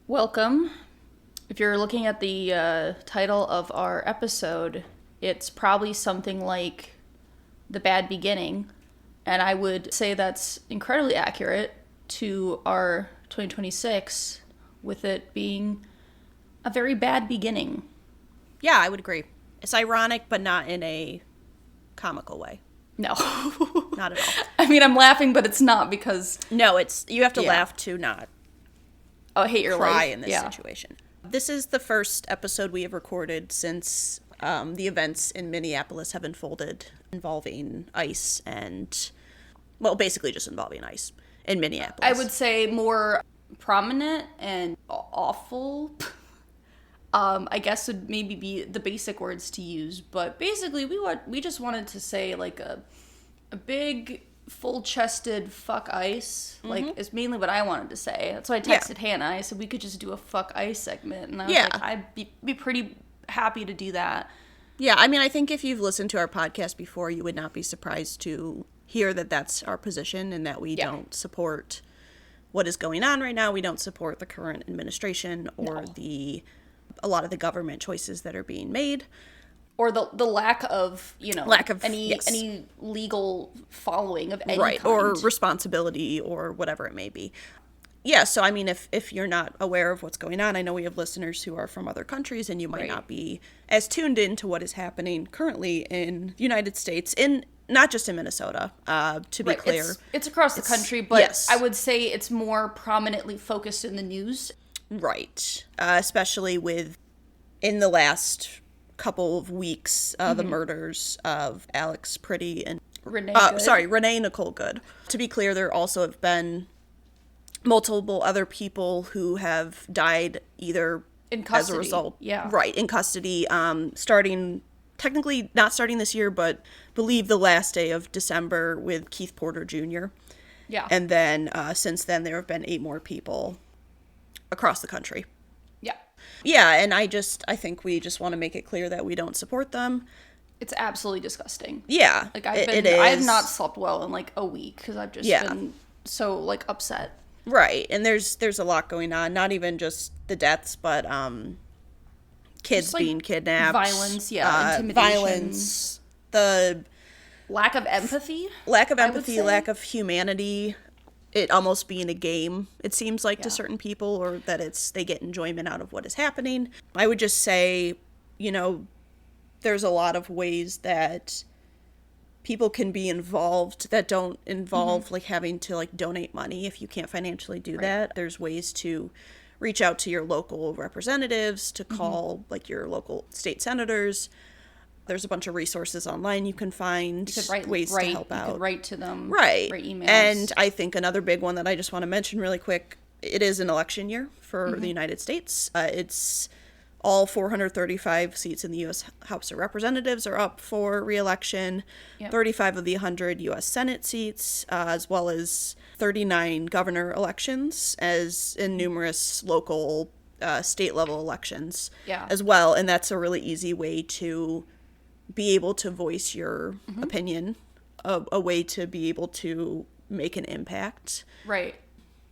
Welcome. If you're looking at the title of our episode, it's probably something like The Bad Beginning. And I would say that's incredibly accurate to our 2026, with it being a very bad beginning. Yeah, I would agree. It's ironic, but not in a comical way. No. Not at all. I mean, I'm laughing, but it's not because... No, you have to laugh to not hate your cry life in this situation. This is the first episode we have recorded since the events in Minneapolis have unfolded involving ICE and, well, basically just involving ICE in Minneapolis. I would say more prominent and awful. I guess would maybe be the basic words to use, but basically we just wanted to say like a big full-chested fuck ICE, like, is mainly what I wanted to say. That's why I texted Hannah. I said we could just do a fuck ICE segment, and I was like, I'd be pretty happy to do that. Yeah, I mean, I think if you've listened to our podcast before, you would not be surprised to hear that that's our position and that we don't support what is going on right now. We don't support the current administration or a lot of the government choices that are being made. Or the lack of, any legal following of any kind. Or responsibility or whatever it may be. Yeah, so I mean, if you're not aware of what's going on, I know we have listeners who are from other countries and you might not be as tuned in to what is happening currently in the United States, not just in Minnesota, to be clear. It's across the country, but I would say it's more prominently focused in the news. Right. Especially in the last couple of weeks, the murders of Alex Pretty and Renee Nicole Good. To be clear, there also have been multiple other people who have died either in custody. As a result. Yeah. Right, in custody, technically not starting this year, but believe the last day of December with Keith Porter Jr. Yeah. And then since then, there have been 8 more people across the country. Yeah, and I think we just want to make it clear that we don't support them. It's absolutely disgusting. Yeah, like I have not slept well in like a week because I've just been so like upset. Right, and there's a lot going on. Not even just the deaths, but kids like being kidnapped, violence, intimidation, violence, the lack of empathy, lack of humanity. It almost being a game, it seems like, to certain people, or that they get enjoyment out of what is happening. I would just say, there's a lot of ways that people can be involved that don't involve like having to like donate money if you can't financially do that. There's ways to reach out to your local representatives, to call like your local state senators. There's a bunch of resources online you can find, ways to help out. You could write to them, write emails. And I think another big one that I just want to mention really quick, it is an election year for the United States. It's all 435 seats in the U.S. House of Representatives are up for re-election, 35 of the 100 U.S. Senate seats, as well as 39 governor elections, as in numerous local state-level elections as well. And that's a really easy way to be able to voice your opinion, a way to be able to make an impact. Right.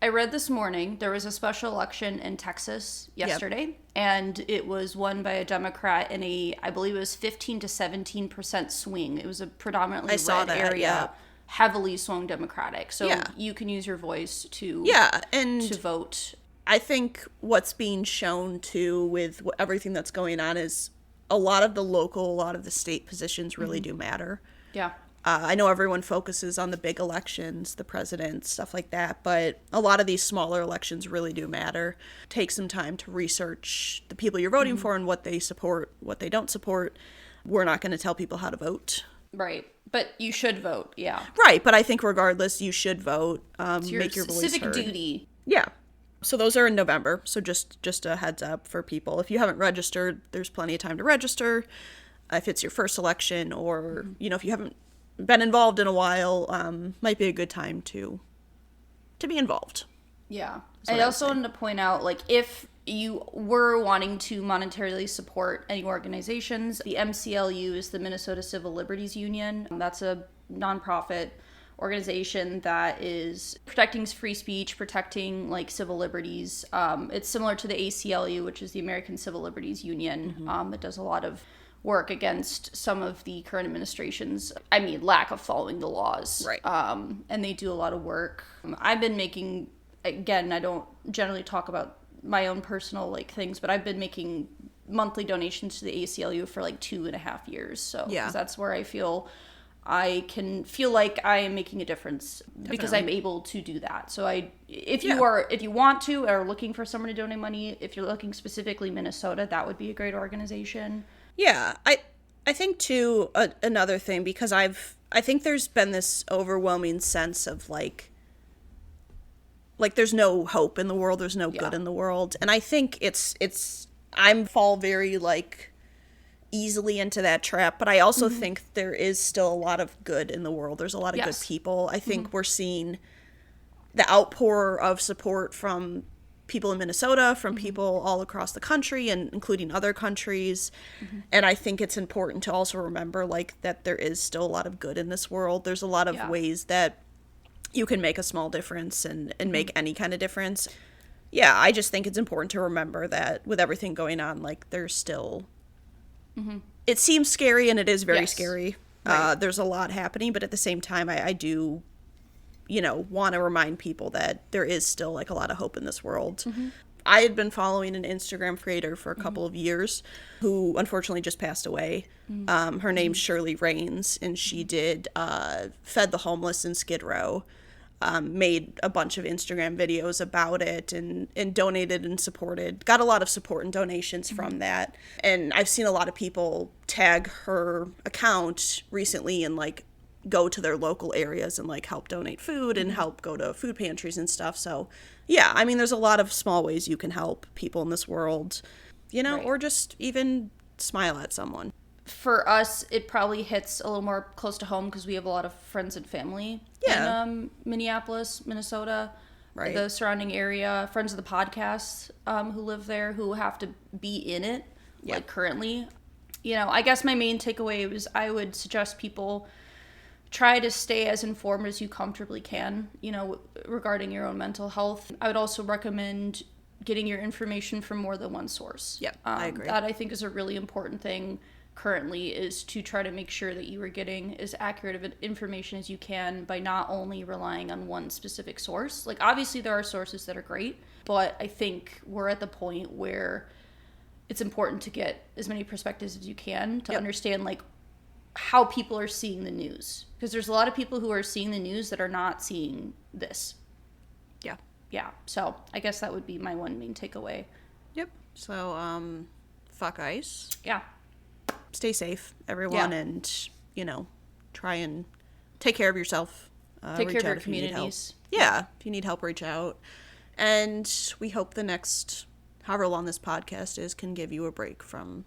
I read this morning there was a special election in Texas yesterday, and it was won by a Democrat in I believe it was 15 to 17% swing. It was a predominantly red area, heavily swung Democratic. So you can use your voice to vote. I think what's being shown too with everything that's going on is a lot of the state positions really do matter. Yeah. I know everyone focuses on the big elections, the president, stuff like that, but a lot of these smaller elections really do matter. Take some time to research the people you're voting for and what they support, what they don't support. We're not going to tell people how to vote. Right. But you should vote, yeah. Right, but I think regardless, you should vote. Make your voice civic heard. Duty. Yeah. So those are in November, so just a heads up for people. If you haven't registered, there's plenty of time to register. If it's your first election or, if you haven't been involved in a while, might be a good time to be involved. Yeah. I also wanted to point out, like, if you were wanting to monetarily support any organizations, the MCLU is the Minnesota Civil Liberties Union. That's a nonprofit organization that is protecting free speech, protecting like civil liberties. It's similar to the ACLU, which is the American Civil Liberties Union. It does a lot of work against some of the current administration's, lack of following the laws. Right. And they do a lot of work. I've been making, again, I don't generally talk about my own personal like things, but I've been making monthly donations to the ACLU for like 2.5 years. So 'cause that's where I feel I can feel like I am making a difference because I'm able to do that. So if you want to or are looking for someone to donate money, if you're looking specifically Minnesota, that would be a great organization. Yeah, I think too another thing, because I think there's been this overwhelming sense of like there's no hope in the world, there's no good in the world, and I think I fall very like easily into that trap, but I also think there is still a lot of good in the world. There's a lot of good people. I think we're seeing the outpour of support from people in Minnesota, from people all across the country, and including other countries. And I think it's important to also remember like that there is still a lot of good in this world. There's a lot of ways that you can make a small difference and make any kind of difference. Yeah, I just think it's important to remember that with everything going on, like there's still it seems scary, and it is very scary. Right. There's a lot happening, but at the same time I do want to remind people that there is still like a lot of hope in this world. I had been following an Instagram creator for a couple of years who unfortunately just passed away. Her name's Shirley Raines, and she did fed the homeless in Skid Row. Made a bunch of Instagram videos about it and donated and supported. Got a lot of support and donations from that. And I've seen a lot of people tag her account recently and like go to their local areas and like help donate food and help go to food pantries and stuff. So yeah, I mean, there's a lot of small ways you can help people in this world, or just even smile at someone. For us, it probably hits a little more close to home because we have a lot of friends and family in Minneapolis, Minnesota, the surrounding area, friends of the podcast who live there, who have to be in it, like currently. I guess my main takeaway was I would suggest people try to stay as informed as you comfortably can, regarding your own mental health. I would also recommend getting your information from more than one source. Yeah, I agree. That I think is a really important thing currently, is to try to make sure that you are getting as accurate of information as you can by not only relying on one specific source. Like, obviously there are sources that are great, but I think we're at the point where it's important to get as many perspectives as you can to understand like how people are seeing the news, because there's a lot of people who are seeing the news that are not seeing this. Yeah, so I guess that would be my one main takeaway. Yep. So fuck ICE. Yeah. Stay safe, everyone, and try and take care of yourself. Take care of your communities. Yeah, if you need help, reach out. And we hope the next, however long this podcast is, can give you a break from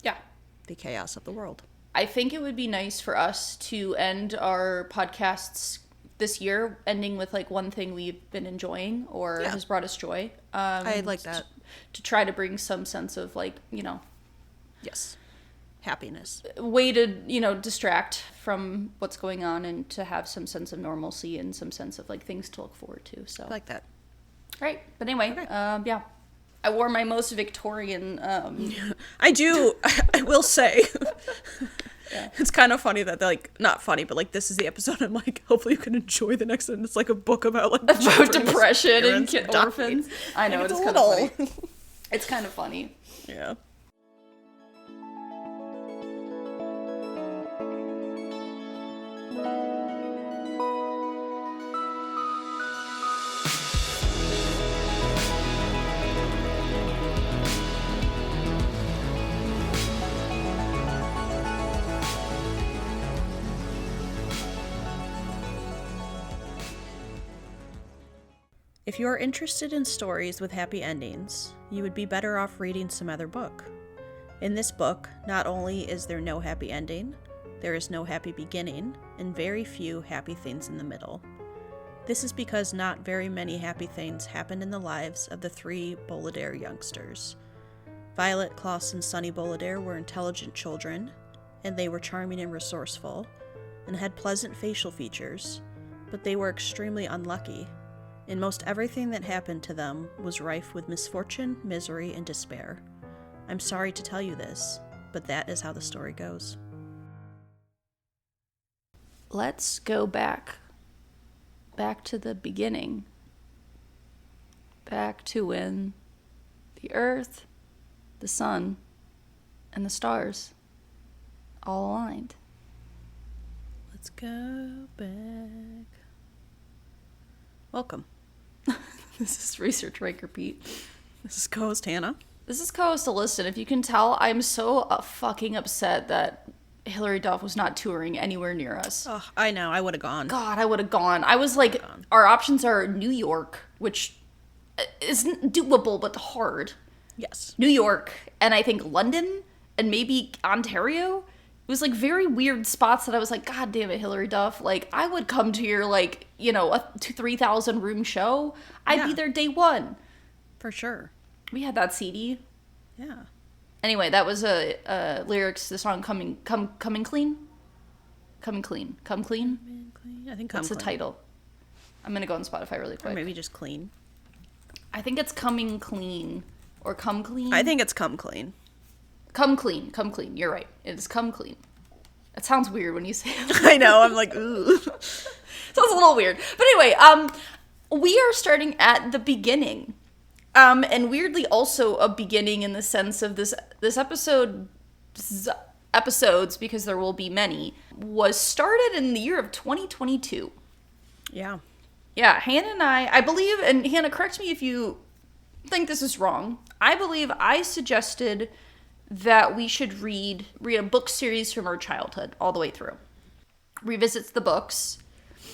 the chaos of the world. I think it would be nice for us to end our podcasts this year ending with like one thing we've been enjoying or has brought us joy. I'd like that. To try to bring some sense of like, yes, happiness. Way to, distract from what's going on and to have some sense of normalcy and some sense of like things to look forward to. So I like that. Right. But anyway, okay. I wore my most Victorian. I do. I will say. It's kind of funny that they're like, not funny, but like this is the episode. I'm like, hopefully you can enjoy the next one. It's like a book about like depression and orphans. I know, it's kind of funny. It's kind of funny. Yeah. If you are interested in stories with happy endings, you would be better off reading some other book. In this book, not only is there no happy ending, there is no happy beginning, and very few happy things in the middle. This is because not very many happy things happened in the lives of the three Bolidare youngsters. Violet, Klaus, and Sunny Bolidare were intelligent children, and they were charming and resourceful, and had pleasant facial features, but they were extremely unlucky. In most everything that happened to them was rife with misfortune, misery, and despair. I'm sorry to tell you this, but that is how the story goes. Let's go back to the beginning. Back to when the earth, the sun, and the stars all aligned. Let's go back. Welcome. This is Research Rank Repeat. This is co-host Hannah. This is co-host Alyssa. If you can tell, I'm so fucking upset that Hillary Duff was not touring anywhere near us. Oh, I know. I would have gone. God, I would have gone. I was like, our options are New York, which isn't doable, but hard. Yes. New York, and I think London, and maybe Ontario. It was like very weird spots that I was like, God damn it, Hillary Duff. Like, I would come to your, like, you know, a 3,000 room show. I'd be there day one. For sure. We had that CD. Yeah. Anyway, that was a lyrics to the song Coming Clean? Coming Clean? Come Clean. I think That's the title. I'm going to go on Spotify really quick. Or maybe just Clean. I think it's Coming Clean or Come Clean. I think it's Come Clean. Come Clean. You're right. It is Come Clean. It sounds weird when you say it. I know. I'm like, ooh. Sounds a little weird. But anyway, we are starting at the beginning. And weirdly also a beginning in the sense of this episodes, because there will be many, was started in the year of 2022. Yeah. Yeah, Hannah and I believe, and Hannah, correct me if you think this is wrong, I believe I suggested that we should read a book series from our childhood all the way through. Revisits the books.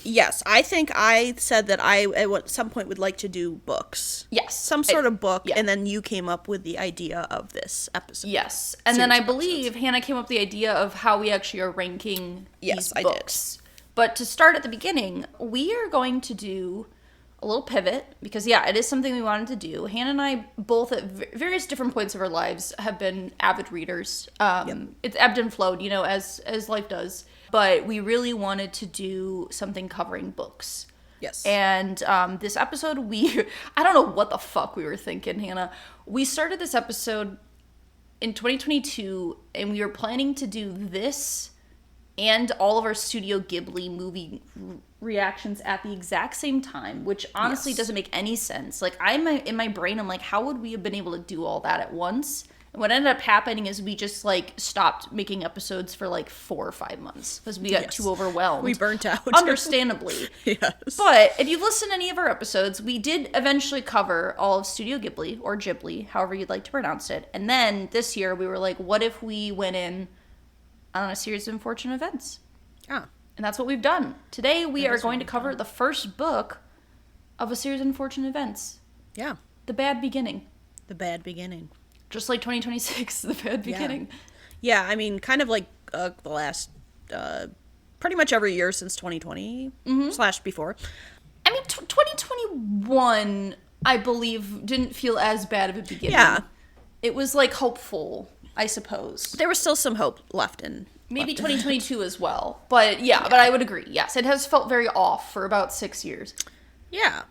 Yes, I think I said that I at some point would like to do books. Yes. Some sort of book, yeah. And then you came up with the idea of this episode. Yes, and then I believe Hannah came up with the idea of how we actually are ranking these books. But to start at the beginning, we are going to do a little pivot, because it is something we wanted to do. Hannah and I both at various different points of our lives have been avid readers. It's ebbed and flowed, you know, as life does. But we really wanted to do something covering books. Yes. And this episode, I don't know what the fuck we were thinking, Hannah. We started this episode in 2022, and we were planning to do this and all of our Studio Ghibli movie reactions at the exact same time, which honestly doesn't make any sense. Like, in my brain, I'm like, how would we have been able to do all that at once? And what ended up happening is we just, like, stopped making episodes for, like, 4 or 5 months because we got too overwhelmed. We burnt out. Understandably. Yes. But if you've listened to any of our episodes, we did eventually cover all of Studio Ghibli, or Ghibli, however you'd like to pronounce it. And then this year we were like, what if we went in on a series of unfortunate events? Ah. And that's what we've done. Today we are going to cover the first book of a series of unfortunate events. Yeah. The Bad Beginning. The Bad Beginning. Just like 2026, The Bad Beginning. Yeah, I mean, kind of like the last, pretty much every year since 2020 / before. I mean, 2021, I believe, didn't feel as bad of a beginning. Yeah. It was, like, hopeful, I suppose. There was still some hope left in. Maybe 2022 as well. But but I would agree. Yes, it has felt very off for about 6 years. Yeah.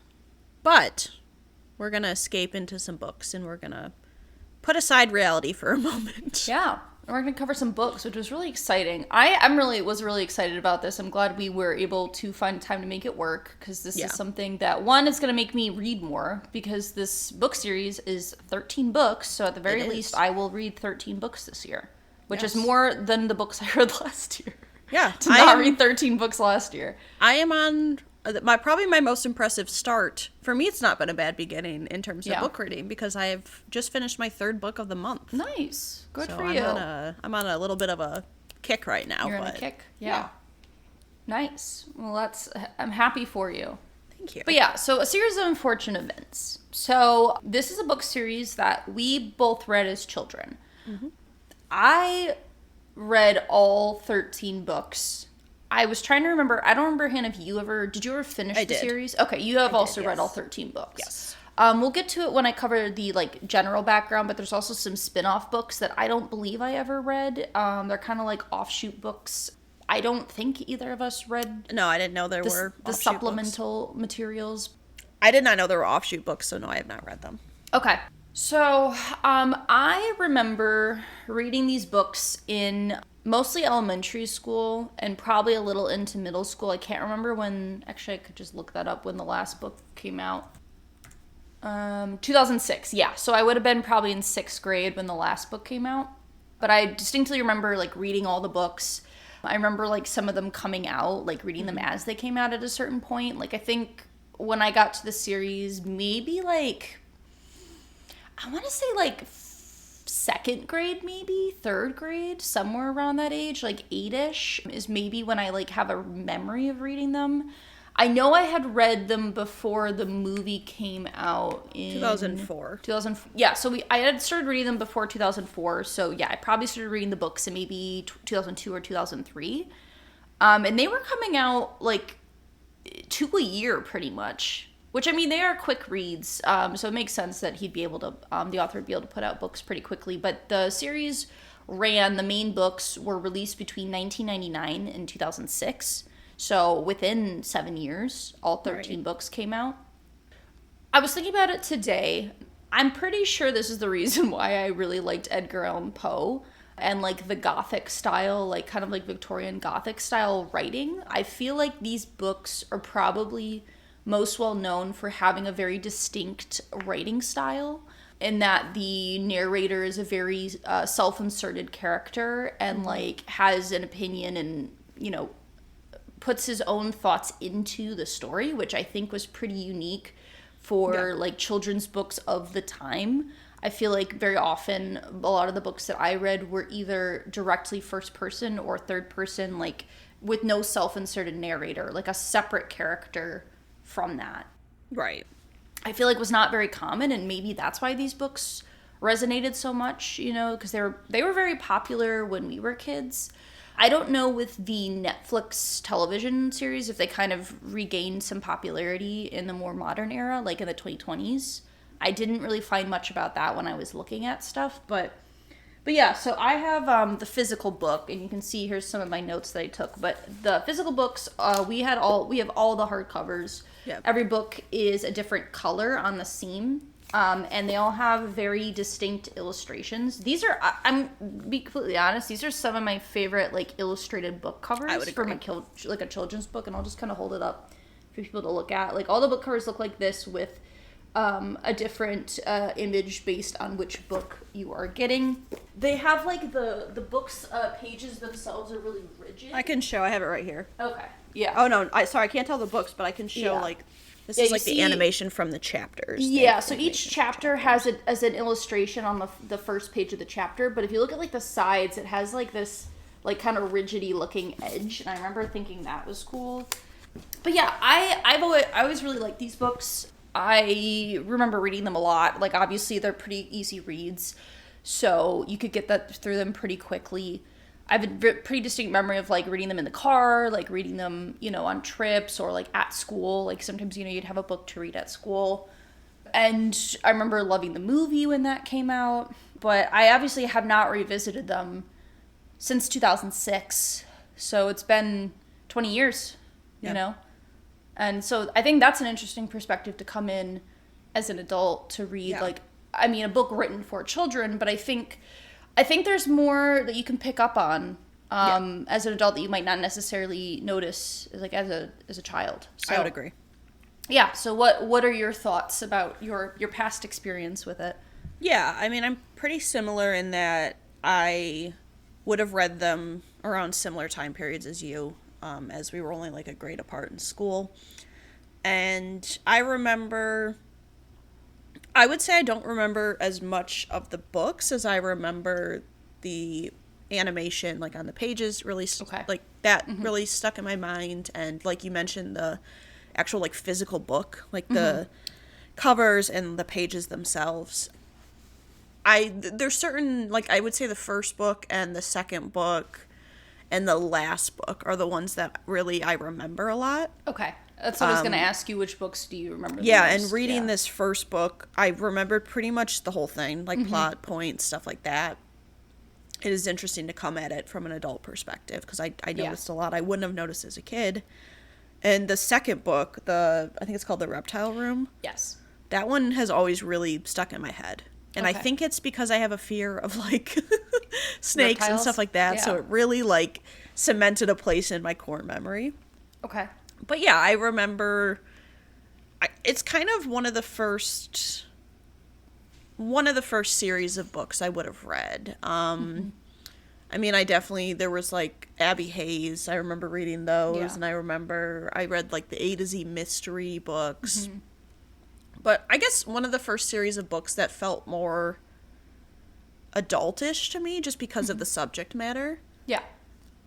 But we're going to escape into some books, and we're going to put aside reality for a moment. Yeah. And we're going to cover some books, which was really exciting. I was really excited about this. I'm glad we were able to find time to make it work, because this is something that, one, is going to make me read more, because this book series is 13 books, so at the very least, I will read 13 books this year, which is more than the books I read last year. Yeah. To not read 13 books last year. I am on probably my most impressive start. For me, it's not been a bad beginning in terms of book reading, because I have just finished my 3rd book of the month. Nice. Good for you. I'm on a little bit of a kick right now. You're on a kick? Yeah. Nice. Well, I'm happy for you. Thank you. But yeah, so a series of unfortunate events. So this is a book series that we both read as children. Mm-hmm. I read all 13 books. I was trying to remember. I don't remember, Hannah, if did you ever finish the series? Okay, you have also read all 13 books. Yes. We'll get to it when I cover the, like, general background, but there's also some spin-off books that I don't believe I ever read. They're kind of like offshoot books. I don't think either of us read No, I didn't know there were the offshoot supplemental materials. I did not know there were offshoot books, so no, I have not read them. Okay. So, I remember reading these books in mostly elementary school and probably a little into middle school. I can't remember when, actually I could just look that up when the last book came out. 2006, yeah. So I would have been probably in 6th grade when the last book came out. But I distinctly remember, like, reading all the books. I remember, like, some of them coming out, like, reading them as they came out at a certain point. Like, I think when I got to the series, maybe, like, I want to say, like, 2nd grade, maybe 3rd grade, somewhere around that age, like 8-ish is maybe when I, like, have a memory of reading them. I know I had read them before the movie came out in 2004. Yeah, so I had started reading them before 2004. So yeah, I probably started reading the books in maybe 2002 or 2003. And they were coming out like 2 a year pretty much. Which, I mean, they are quick reads, so it makes sense that he'd be able to, the author would be able to put out books pretty quickly. But the series the main books were released between 1999 and 2006. So within 7 years, all 13 books came out. I was thinking about it today. I'm pretty sure this is the reason why I really liked Edgar Allan Poe and, like, the Gothic style, like, kind of like Victorian Gothic style writing. I feel like these books are probably most well known for having a very distinct writing style, in that the narrator is a very self-inserted character and like has an opinion and, you know, puts his own thoughts into the story, which I think was pretty unique for like children's books of the time. I feel like very often a lot of the books that I read were either directly first person or third person, like with no self-inserted narrator, like a separate character from that. Right. I feel like was not very common, and maybe that's why these books resonated so much, you know, because they were very popular when we were kids. I don't know with the Netflix television series if they kind of regained some popularity in the more modern era, like in the 2020s. I didn't really find much about that when I was looking at stuff, but yeah, so I have the physical book, and you can see here's some of my notes that I took. But the physical books, we have all the hardcovers. Yep. Every book is a different color on the seam, and they all have very distinct illustrations. These are, I'm be completely honest, these are some of my favorite like illustrated book covers from like a children's book, and I'll just kind of hold it up for people to look at. Like all the book covers look like this with a different image based on which book you are getting. They have like the books pages themselves are really rigid. I can show. I have it right here. Okay. Yeah. Oh no, I can't tell the books, but I can show like this is like the animation from the chapters. Yeah. So each chapter has an illustration on the first page of the chapter, but if you look at like the sides, it has like this like kind of rigidy looking edge, and I remember thinking that was cool. But yeah, I always really liked these books. I remember reading them a lot. Like, obviously, they're pretty easy reads, so you could get that through them pretty quickly. I have a pretty distinct memory of, like, reading them in the car, like, reading them, you know, on trips or, like, at school. Like, sometimes, you know, you'd have a book to read at school. And I remember loving the movie when that came out, but I obviously have not revisited them since 2006. So it's been 20 years, you know? And so I think that's an interesting perspective to come in as an adult to read, like, I mean, a book written for children, but I think there's more that you can pick up on as an adult that you might not necessarily notice, like, as a child. So, I would agree. Yeah, so what are your thoughts about your past experience with it? Yeah, I mean, I'm pretty similar in that I would have read them around similar time periods as you. As we were only like a grade apart in school. And I would say I don't remember as much of the books as I remember the animation, like on the pages, really, like that really stuck in my mind. And like you mentioned, the actual like physical book, like the covers and the pages themselves. There's certain, like I would say the first book and the second book and the last book are the ones that really I remember a lot. Okay. That's what I was going to ask you. Which books do you remember the most? most? And reading this first book, I remembered pretty much the whole thing, like plot points, stuff like that. it is interesting to come at it from an adult perspective, because I Yeah. noticed a lot I wouldn't have noticed as a kid. And the second book, I think it's called The Reptile Room. Yes. That one has always really stuck in my head. And I Okay. think it's because I have a fear of, like, snakes and Reptiles? stuff like that. So Yeah. it really, like, cemented a place in my core memory. Okay. But yeah, I remember... it's kind of one of the first series of books I would have read. I mean, there was, like, Abby Hayes. I remember reading those. Yeah. And I read, like, the A to Z mystery books. But I guess one of the first series of books that felt more adultish to me, just because of the subject matter. Yeah.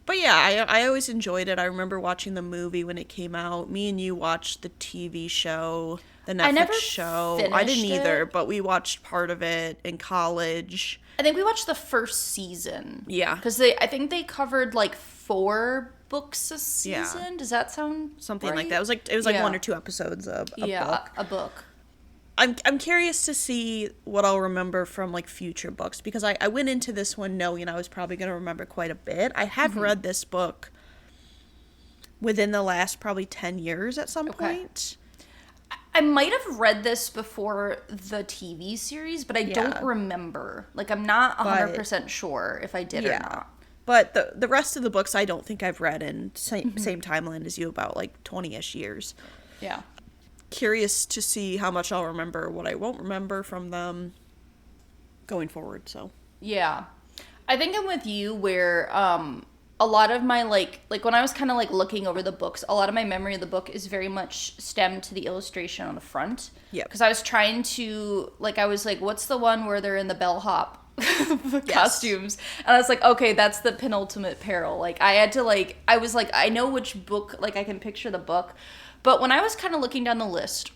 But yeah, I always enjoyed it. I remember watching the movie when it came out. Me and you watched the TV show, the Netflix never show. I didn't finished either, it. but we watched part of it in college. I think we watched the first season. Yeah. Because I think they covered like 4 books a season. Yeah. Does that sound Something right? like that. It was like Yeah. 1 or 2 episodes a book. A book. I'm curious to see what I'll remember from, like, future books, because I went into this one knowing I was probably going to remember quite a bit. I have read this book within the last probably 10 years at some point. I might have read this before the TV series, but I don't remember. Like, I'm not 100% sure if I did or not. But the rest of the books I don't think I've read in same timeline as you, about, like, 20-ish years. Yeah. Curious to see how much I'll remember, what I won't remember from them going forward, so. Yeah. I think I'm with you where a lot of my, like when I was kind of, like, looking over the books, a lot of my memory of the book is very much stemmed to the illustration on the front. Yeah. Because I was trying to, like, I was like, what's the one where they're in the bellhop costumes? And I was like, okay, that's the penultimate peril. Like, I had to, like, I was like, I know which book, like, I can picture the book. But when I was kind of looking down the list,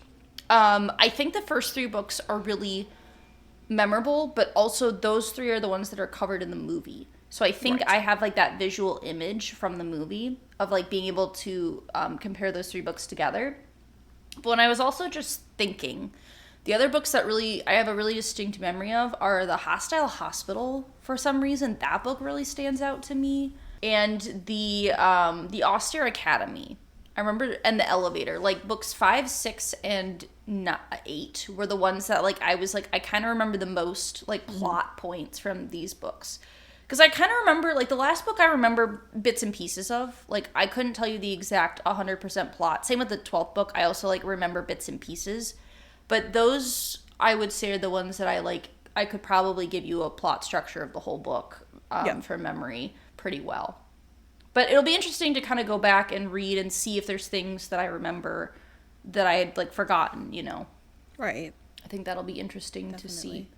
I think the first 3 books are really memorable, but also those 3 are the ones that are covered in the movie. So I think I have, like, that visual image from the movie of, like, being able to compare those 3 books together. But when I was also just thinking, the other books that I have a really distinct memory of are The Hostile Hospital. For some reason, that book really stands out to me. And the Austere Academy. I remember, and The Elevator, like, books 5, 6, and 8 were the ones that, like, I was like, I kind of remember the most, like, plot points from these books. Because I kind of remember, like, the last book I remember bits and pieces of. Like, I couldn't tell you the exact 100% plot. Same with the 12th book. I also, like, remember bits and pieces. But those, I would say, are the ones that I could probably give you a plot structure of the whole book from memory pretty well. But it'll be interesting to kind of go back and read and see if there's things that I remember that I had, like, forgotten, you know. Right. I think that'll be interesting to see.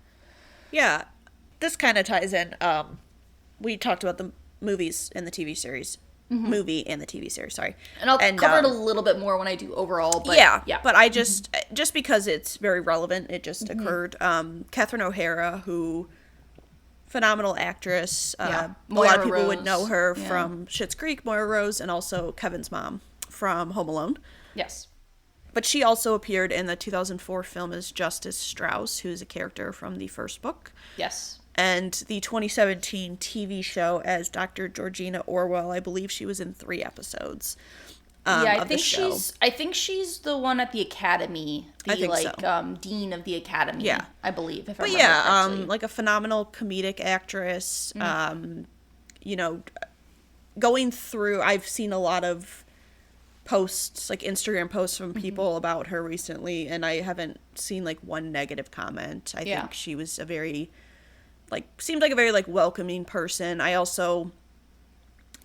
Yeah. This kind of ties in. We talked about the movies and the TV series. Movie and the TV series, sorry. And I'll cover it a little bit more when I do overall. But yeah. But I just because it's very relevant, it just occurred. Catherine O'Hara, who... phenomenal actress. A lot of people would know her from Schitt's Creek, Moira Rose, and also Kevin's mom from Home Alone. Yes. But she also appeared in the 2004 film as Justice Strauss, who's a character from the first book. Yes. And the 2017 TV show as Dr. Georgina Orwell. I believe she was in 3 episodes. I think she's the one at the academy, dean of the academy. Yeah, I believe. If I remember correctly. Like a phenomenal comedic actress. You know, going through, I've seen a lot of posts, like Instagram posts from people about her recently, and I haven't seen, like, one negative comment. I think she was seemed like a very, like, welcoming person. I know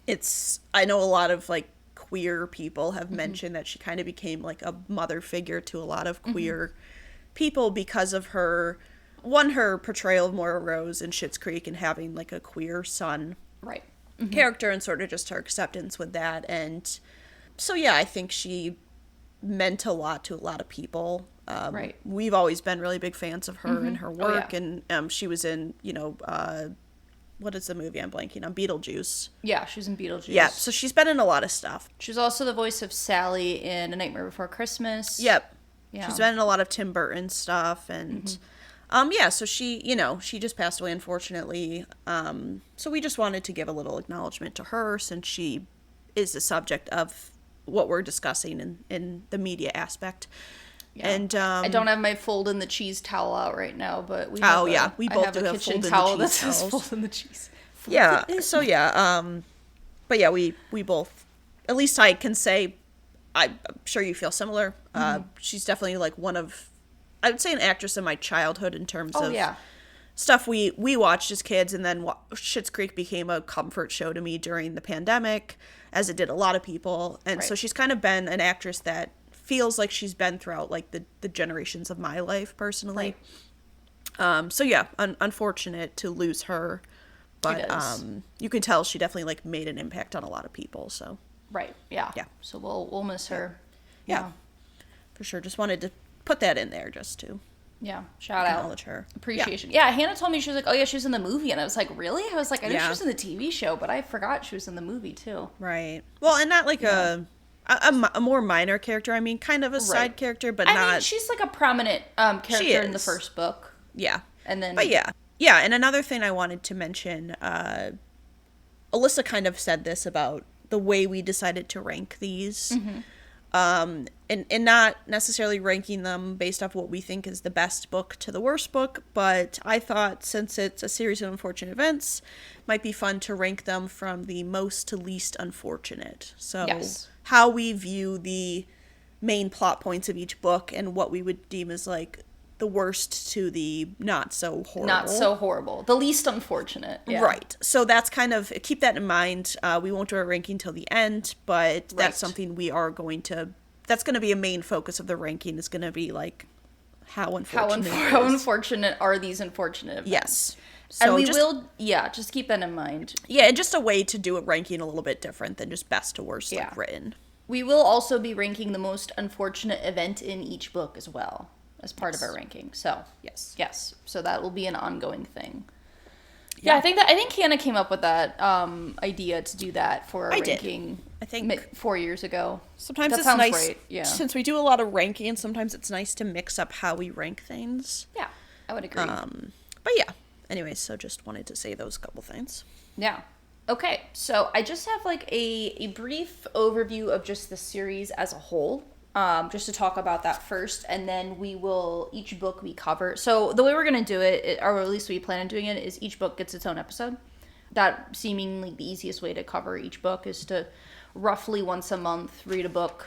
a lot of, like, queer people have mentioned that she kind of became, like, a mother figure to a lot of queer people because of her portrayal of Moira Rose in Schitt's Creek and having, like, a queer son character, and sort of just her acceptance with that. And so, yeah, I think she meant a lot to a lot of people. We've always been really big fans of her and her work. And she was in, what is the movie I'm blanking on? Beetlejuice. Yeah, she was in Beetlejuice. Yeah, so she's been in a lot of stuff. She was also the voice of Sally in A Nightmare Before Christmas. Yep. Yeah. She's been in a lot of Tim Burton stuff, and Yeah, so she just passed away, unfortunately. So we just wanted to give a little acknowledgement to her, since she is the subject of what we're discussing in the media aspect. Yeah. And I don't have my fold in the cheese towel out right now, but we we I both have do a have kitchen fold in the towel that cheese says towels. fold in the cheese. Yeah, so yeah, but yeah, we both, at least I can say, I'm sure you feel similar. She's definitely like one of, I would say, an actress in my childhood in terms of yeah. stuff we watched as kids, and then Schitt's Creek became a comfort show to me during the pandemic, as it did a lot of people. And so she's kind of been an actress that feels like she's been throughout like the generations of my life personally. So yeah, unfortunate to lose her, but you can tell she definitely like made an impact on a lot of people. So yeah. So we'll miss her. Yeah, for sure. Just wanted to put that in there just to shout out, acknowledge her appreciation. Yeah, Hannah told me, she was like, oh yeah, she was in the movie, and I was like, really? I was like, I knew she was in the TV show, but I forgot she was in the movie too. Right. Well, and not like a more minor character. I mean, kind of a side character, but I mean, she's like a prominent character in the first book. Yeah. And then, but yeah. And another thing I wanted to mention, Alyssa kind of said this about the way we decided to rank these. And not necessarily ranking them based off what we think is the best book to the worst book, but I thought, since it's a series of unfortunate events, it might be fun to rank them from the most to least unfortunate. So how we view the main plot points of each book and what we would deem as like the worst to the not so horrible. The least unfortunate. Yeah. Right. So that's kind of, keep that in mind. We won't do a ranking till the end, but that's something we are going to, that's going to be a main focus of the ranking, is going to be like how unfortunate are these unfortunate events. Yes. So and we will just keep that in mind. Yeah, and just a way to do a ranking a little bit different than just best to worst like written. We will also be ranking the most unfortunate event in each book as well, as part of our ranking. So yes, so that will be an ongoing thing. Yeah, I think Hannah came up with that idea to do that for our ranking. I think 4 years ago. Sometimes it's nice. Right. Yeah. Since we do a lot of ranking, sometimes it's nice to mix up how we rank things. Yeah, I would agree. But yeah. Anyways, so just wanted to say those couple things. Yeah. Okay, so I just have like a brief overview of just the series as a whole. Just to talk about that first, and then each book we cover. So the way we're going to do it, or at least we plan on doing it, is each book gets its own episode. That seemingly the easiest way to cover each book is to roughly once a month read a book,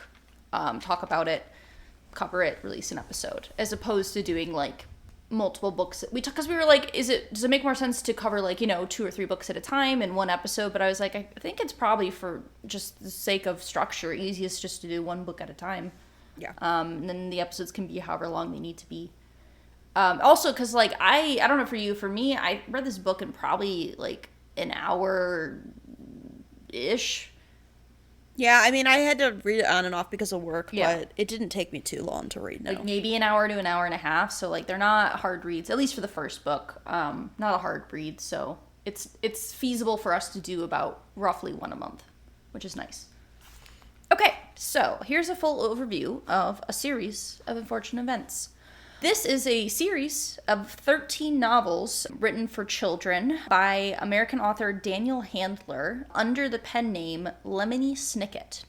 talk about it, cover it, release an episode, as opposed to doing like multiple books. Because we were like, does it make more sense to cover like 2 or 3 books at a time in one episode? But I was like, I think it's probably, for just the sake of structure, easiest just to do one book at a time. Yeah. And then the episodes can be however long they need to be. Also, because like I don't know, for me, I read this book in probably like an hour ish. Yeah, I mean, I had to read it on and off because of work, but it didn't take me too long to read. No. Like maybe an hour to an hour and a half. So like they're not hard reads, at least for the first book. Not a hard read, so it's feasible for us to do about roughly one a month, which is nice. Okay, so here's a full overview of a series of unfortunate events. This is a series of 13 novels written for children by American author Daniel Handler under the pen name Lemony Snicket,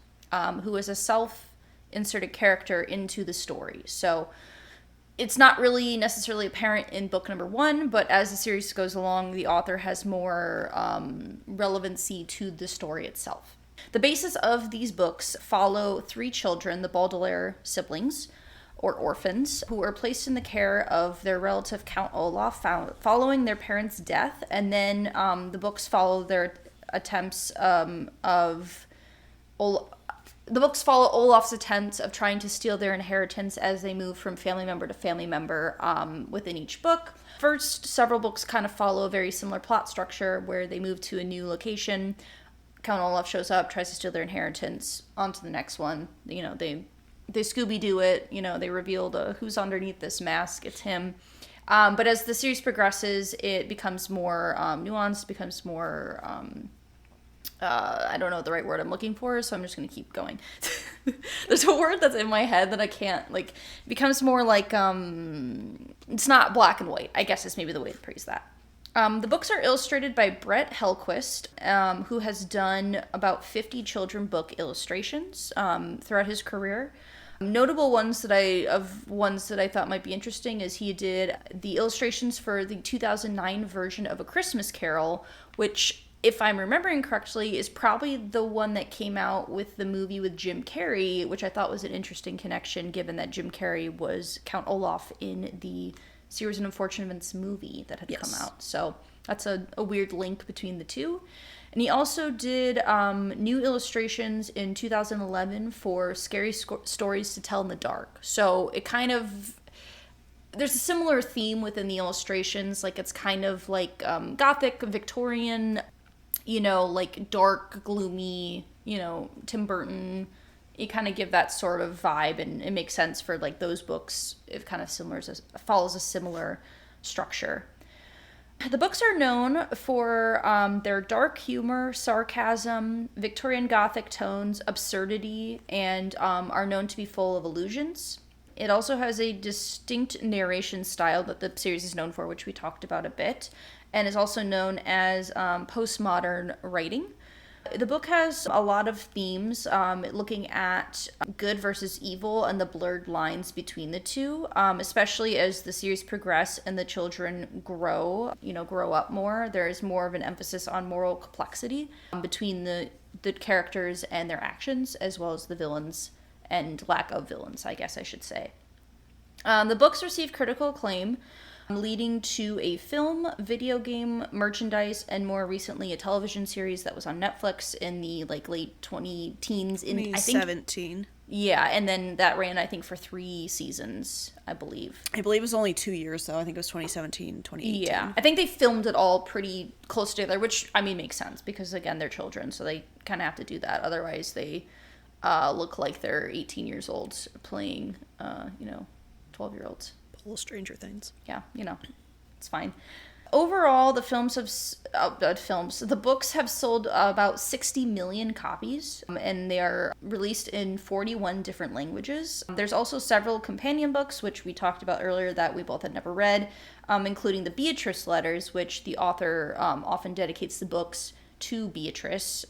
who is a self-inserted character into the story. So it's not really necessarily apparent in book number 1, but as the series goes along, the author has more relevancy to the story itself. The basis of these books follow 3 children, the Baudelaire siblings, or orphans, who were placed in the care of their relative Count Olaf following their parents' death, and then the books follow their attempts Olaf's attempts of trying to steal their inheritance as they move from family member to family member within each book. First, several books kind of follow a very similar plot structure where they move to a new location. Count Olaf shows up, tries to steal their inheritance. On to the next one. They Scooby-Doo it, they reveal who's underneath this mask. It's him. But as the series progresses, it becomes more nuanced, becomes more I don't know the right word I'm looking for, so I'm just going to keep going. There's a word that's in my head that I can't, like, it becomes more like, it's not black and white, I guess is maybe the way to phrase that. The books are illustrated by Brett Hellquist, who has done about 50 children book illustrations throughout his career. Notable ones that I thought might be interesting is he did the illustrations for the 2009 version of A Christmas Carol, which, if I'm remembering correctly, is probably the one that came out with the movie with Jim Carrey, which I thought was an interesting connection given that Jim Carrey was Count Olaf in the Series and Unfortune Events movie that had come out. So that's a weird link between the two. And he also did new illustrations in 2011 for Scary Stories to Tell in the Dark. So it kind of, there's a similar theme within the illustrations. Like, it's kind of like Gothic, Victorian, like dark, gloomy, Tim Burton. You kind of give that sort of vibe, and it makes sense for like those books. It kind of follows a similar structure. The books are known for their dark humor, sarcasm, Victorian Gothic tones, absurdity, and are known to be full of allusions. It also has a distinct narration style that the series is known for, which we talked about a bit, and is also known as postmodern writing. The book has a lot of themes looking at good versus evil and the blurred lines between the two, especially as the series progress and the children grow up more. There is more of an emphasis on moral complexity between the characters and their actions, as well as the villains and lack of villains, I guess I should say. The books received critical acclaim, leading to a film, video game, merchandise, and more recently a television series that was on Netflix in the late 20-teens. In 2017. Yeah, and then that ran, I think, for 3 seasons, I believe. I believe it was only 2 years, though. I think it was 2017, 2018. Yeah, I think they filmed it all pretty close together, which, I mean, makes sense because, again, they're children, so they kind of have to do that. Otherwise, they look like they're 18 years old playing, 12-year-olds. Little Stranger Things. Yeah, it's fine. Overall, the books have sold about 60 million copies, and they are released in 41 different languages. There's also several companion books, which we talked about earlier that we both had never read, including the Beatrice letters, which the author often dedicates the books to Beatrice.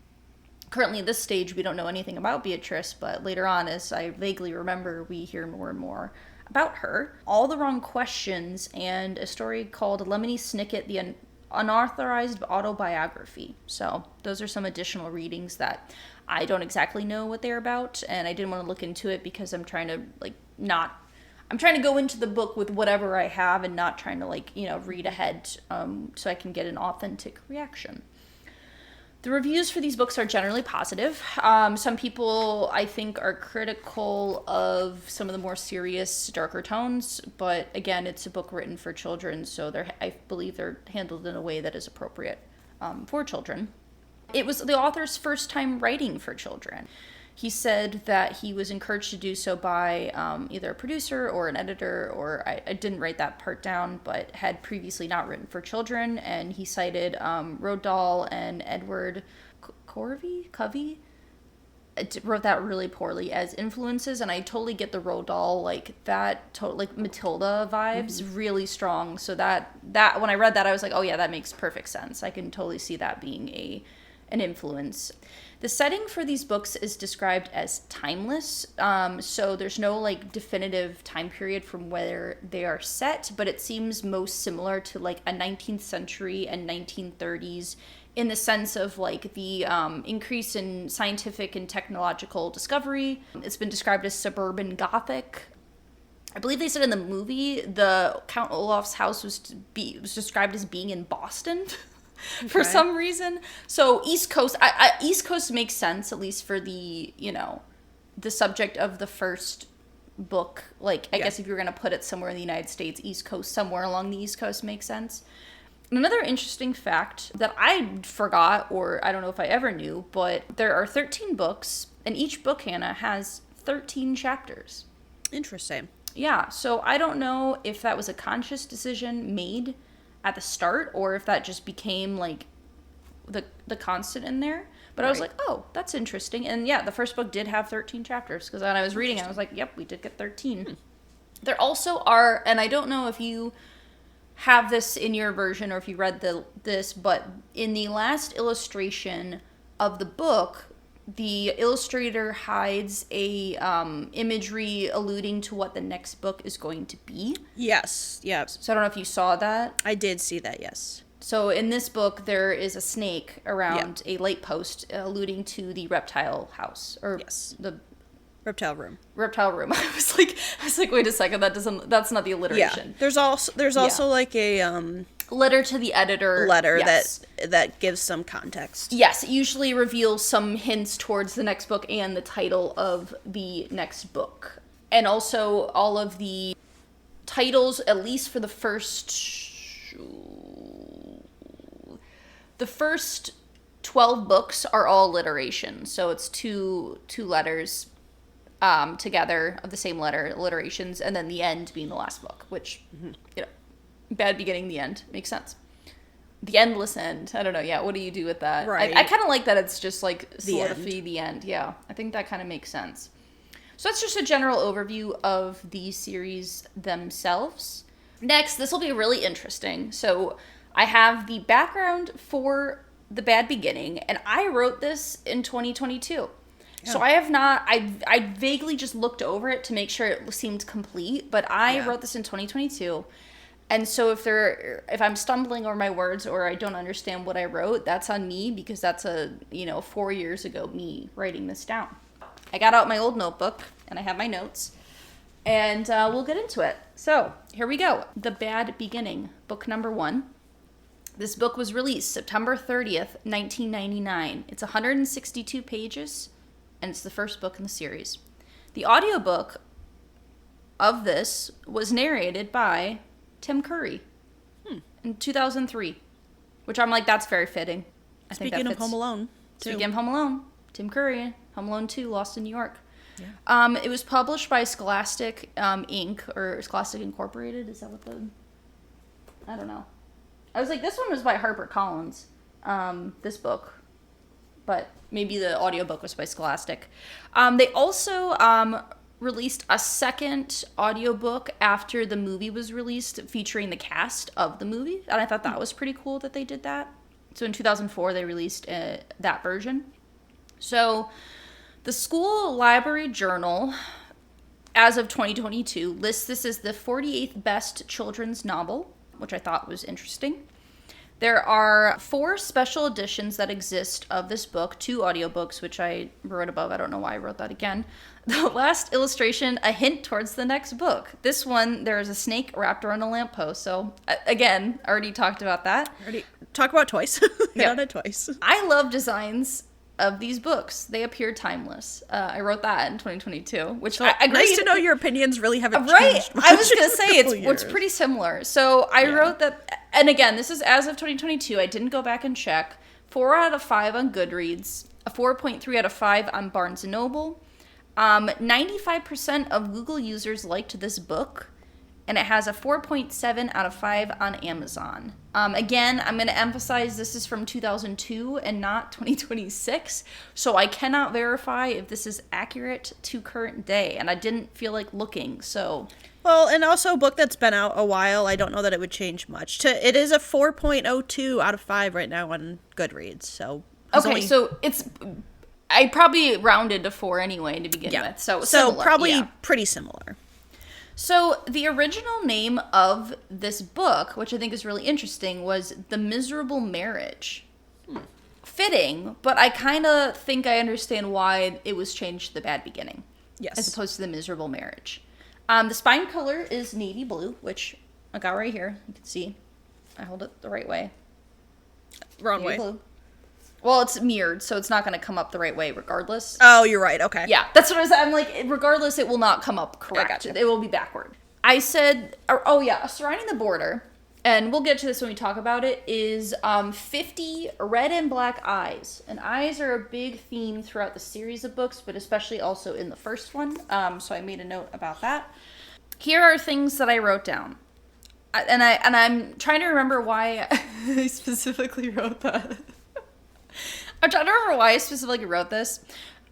Currently at this stage, we don't know anything about Beatrice, but later on, as I vaguely remember, we hear more and more about her. All the Wrong Questions, and a story called Lemony Snicket, the Unauthorized Autobiography. So those are some additional readings that I don't exactly know what they're about, and I didn't want to look into it because I'm trying to I'm trying to go into the book with whatever I have and not trying to read ahead so I can get an authentic reaction. The reviews for these books are generally positive. Some people, I think, are critical of some of the more serious, darker tones, but again, it's a book written for children, so I believe they're handled in a way that is appropriate for children. It was the author's first time writing for children. He said that he was encouraged to do so by either a producer or an editor, or I didn't write that part down, but had previously not written for children. And he cited Roald Dahl and Edward Covey wrote that really poorly as influences. And I totally get the Roald Dahl, Matilda vibes, really strong. So that when I read that, I was like, oh yeah, that makes perfect sense. I can totally see that being an influence. The setting for these books is described as timeless, so there's no definitive time period from where they are set, but it seems most similar to a 19th century and 1930s in the sense of the increase in scientific and technological discovery. It's been described as suburban Gothic. I believe they said in the movie the Count Olaf's house was described as being in Boston. For some reason. So East Coast, East Coast makes sense, at least for the subject of the first book. I guess if you were going to put it somewhere in the United States, East Coast, somewhere along the East Coast makes sense. And another interesting fact that I forgot, or I don't know if I ever knew, but there are 13 books, and each book, Hannah, has 13 chapters. Interesting. Yeah, so I don't know if that was a conscious decision made at the start, or if that just became the constant in there. But I was like, oh, that's interesting. And yeah, the first book did have 13 chapters, because when I was reading, I was like, yep, we did get 13. There also are, and I don't know if you have this in your version or if you read this, but in the last illustration of the book, the illustrator hides a imagery alluding to what the next book is going to be. Yes, yeah. So I don't know if you saw that. I did see that, yes. So in this book, there is a snake around a light post, alluding to the reptile house, or the reptile room. Reptile room. I was like, wait a second, that's not the alliteration. Yeah. There's also like a letter to the editor. That gives some context. Yes, it usually reveals some hints towards the next book and the title of the next book. And also all of the titles, at least for the first 12 books, are all alliteration. So it's two letters together of the same letter, alliterations, and then the end being the last book, which, bad beginning, the end. Makes sense. The endless end. I don't know. Yeah, what do you do with that? Right. I kind of like that it's just like solidify the end. Yeah, I think that kind of makes sense. So that's just a general overview of the series themselves. Next, this will be really interesting. So I have the background for The Bad Beginning, and I wrote this in 2022. Yeah. So I have not, I vaguely just looked over it to make sure it seemed complete, but I wrote this in 2022. And so if I'm stumbling over my words or I don't understand what I wrote, that's on me, because that's 4 years ago me writing this down. I got out my old notebook and I have my notes, and we'll get into it. So here we go. The Bad Beginning, book number 1. This book was released September 30th, 1999. It's 162 pages, and it's the first book in the series. The audiobook of this was narrated by Tim Curry in 2003, which I'm like, that's very fitting. I think Speaking of Home Alone, Speaking of Home Alone, Tim Curry, Home Alone 2, Lost in New York. Yeah. It was published by Scholastic Inc. or Scholastic Incorporated. Is that what I don't know. I was like, this one was by HarperCollins, this book, but maybe the audiobook was by Scholastic. They also released a second audiobook after the movie was released, featuring the cast of the movie, and I thought that was pretty cool that they did that. So in 2004, they released that version. So the School Library Journal, as of 2022, lists this as the 48th best children's novel, which I thought was interesting. There are 4 special editions that exist of this book, 2 audiobooks, which I wrote above. I don't know why I wrote that again. The last illustration, a hint towards the next book. This one, there is a snake wrapped around a lamppost. So, again, already talked about that. Talk about twice. Hit on it twice. I love designs of these books. They appear timeless. I wrote that in 2022, which I agree. Nice to know your opinions really haven't right? changed much. I was going to say, it's pretty similar. So I wrote that, and again, this is as of 2022. I didn't go back and check. 4 out of 5 on Goodreads, a 4.3 out of 5 on Barnes & Noble. 95% of Google users liked this book, and it has a 4.7 out of 5 on Amazon. Again, I'm going to emphasize this is from 2002 and not 2026, so I cannot verify if this is accurate to current day, and I didn't feel like looking, so... Well, and also a book that's been out a while, I don't know that it would change much. It is a 4.02 out of 5 right now on Goodreads, so... Okay, so it's... I probably rounded to 4 anyway to begin with, so similar, probably pretty similar. So the original name of this book, which I think is really interesting, was The Miserable Marriage. Fitting, but I kind of think I understand why it was changed to The Bad Beginning. Yes. As opposed to The Miserable Marriage. The spine color is navy blue, which I got right here. You can see. I hold it the right way. Wrong navy way. Blue. Well, it's mirrored, so it's not going to come up the right way regardless. Oh, you're right. Okay. Yeah, that's what I was. I'm like, regardless, it will not come up correct. I gotcha. It will be backward. I said, surrounding the border, and we'll get to this when we talk about it, is 50 red and black eyes. And eyes are a big theme throughout the series of books, but especially also in the first one. So I made a note about that. Here are things that I wrote down. And I'm trying to remember why I specifically wrote that. I don't remember why I specifically wrote this.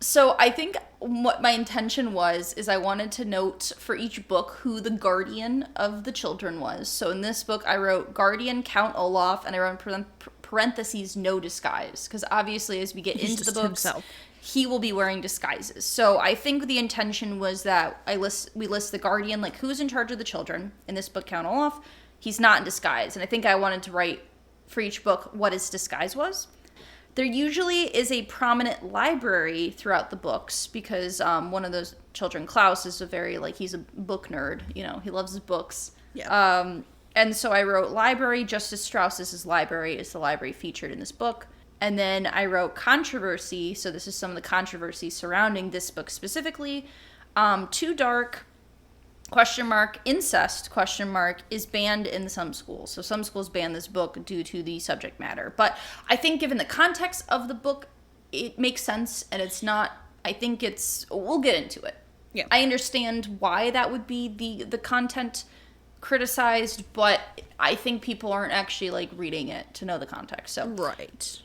So I think what my intention was is I wanted to note for each book who the guardian of the children was. So in this book, I wrote guardian Count Olaf, and I wrote in parentheses no disguise, because obviously as we get into the books, he will be wearing disguises. So I think the intention was that we list the guardian, like who's in charge of the children. In this book, Count Olaf, he's not in disguise, and I think I wanted to write for each book what his disguise was. There usually is a prominent library throughout the books because one of those children, Klaus, is he's a book nerd. You know, he loves his books. Yeah. And so I wrote library, Justice Strauss's library is the library featured in this book. And then I wrote controversy, so this is some of the controversy surrounding this book specifically. Too dark, ? Incest, ? is banned in some schools. So some schools ban this book due to the subject matter. But I think given the context of the book, it makes sense, and it's not, we'll get into it. Yeah. I understand why that would be the content criticized, but I think people aren't actually, like, reading it to know the context. So Right.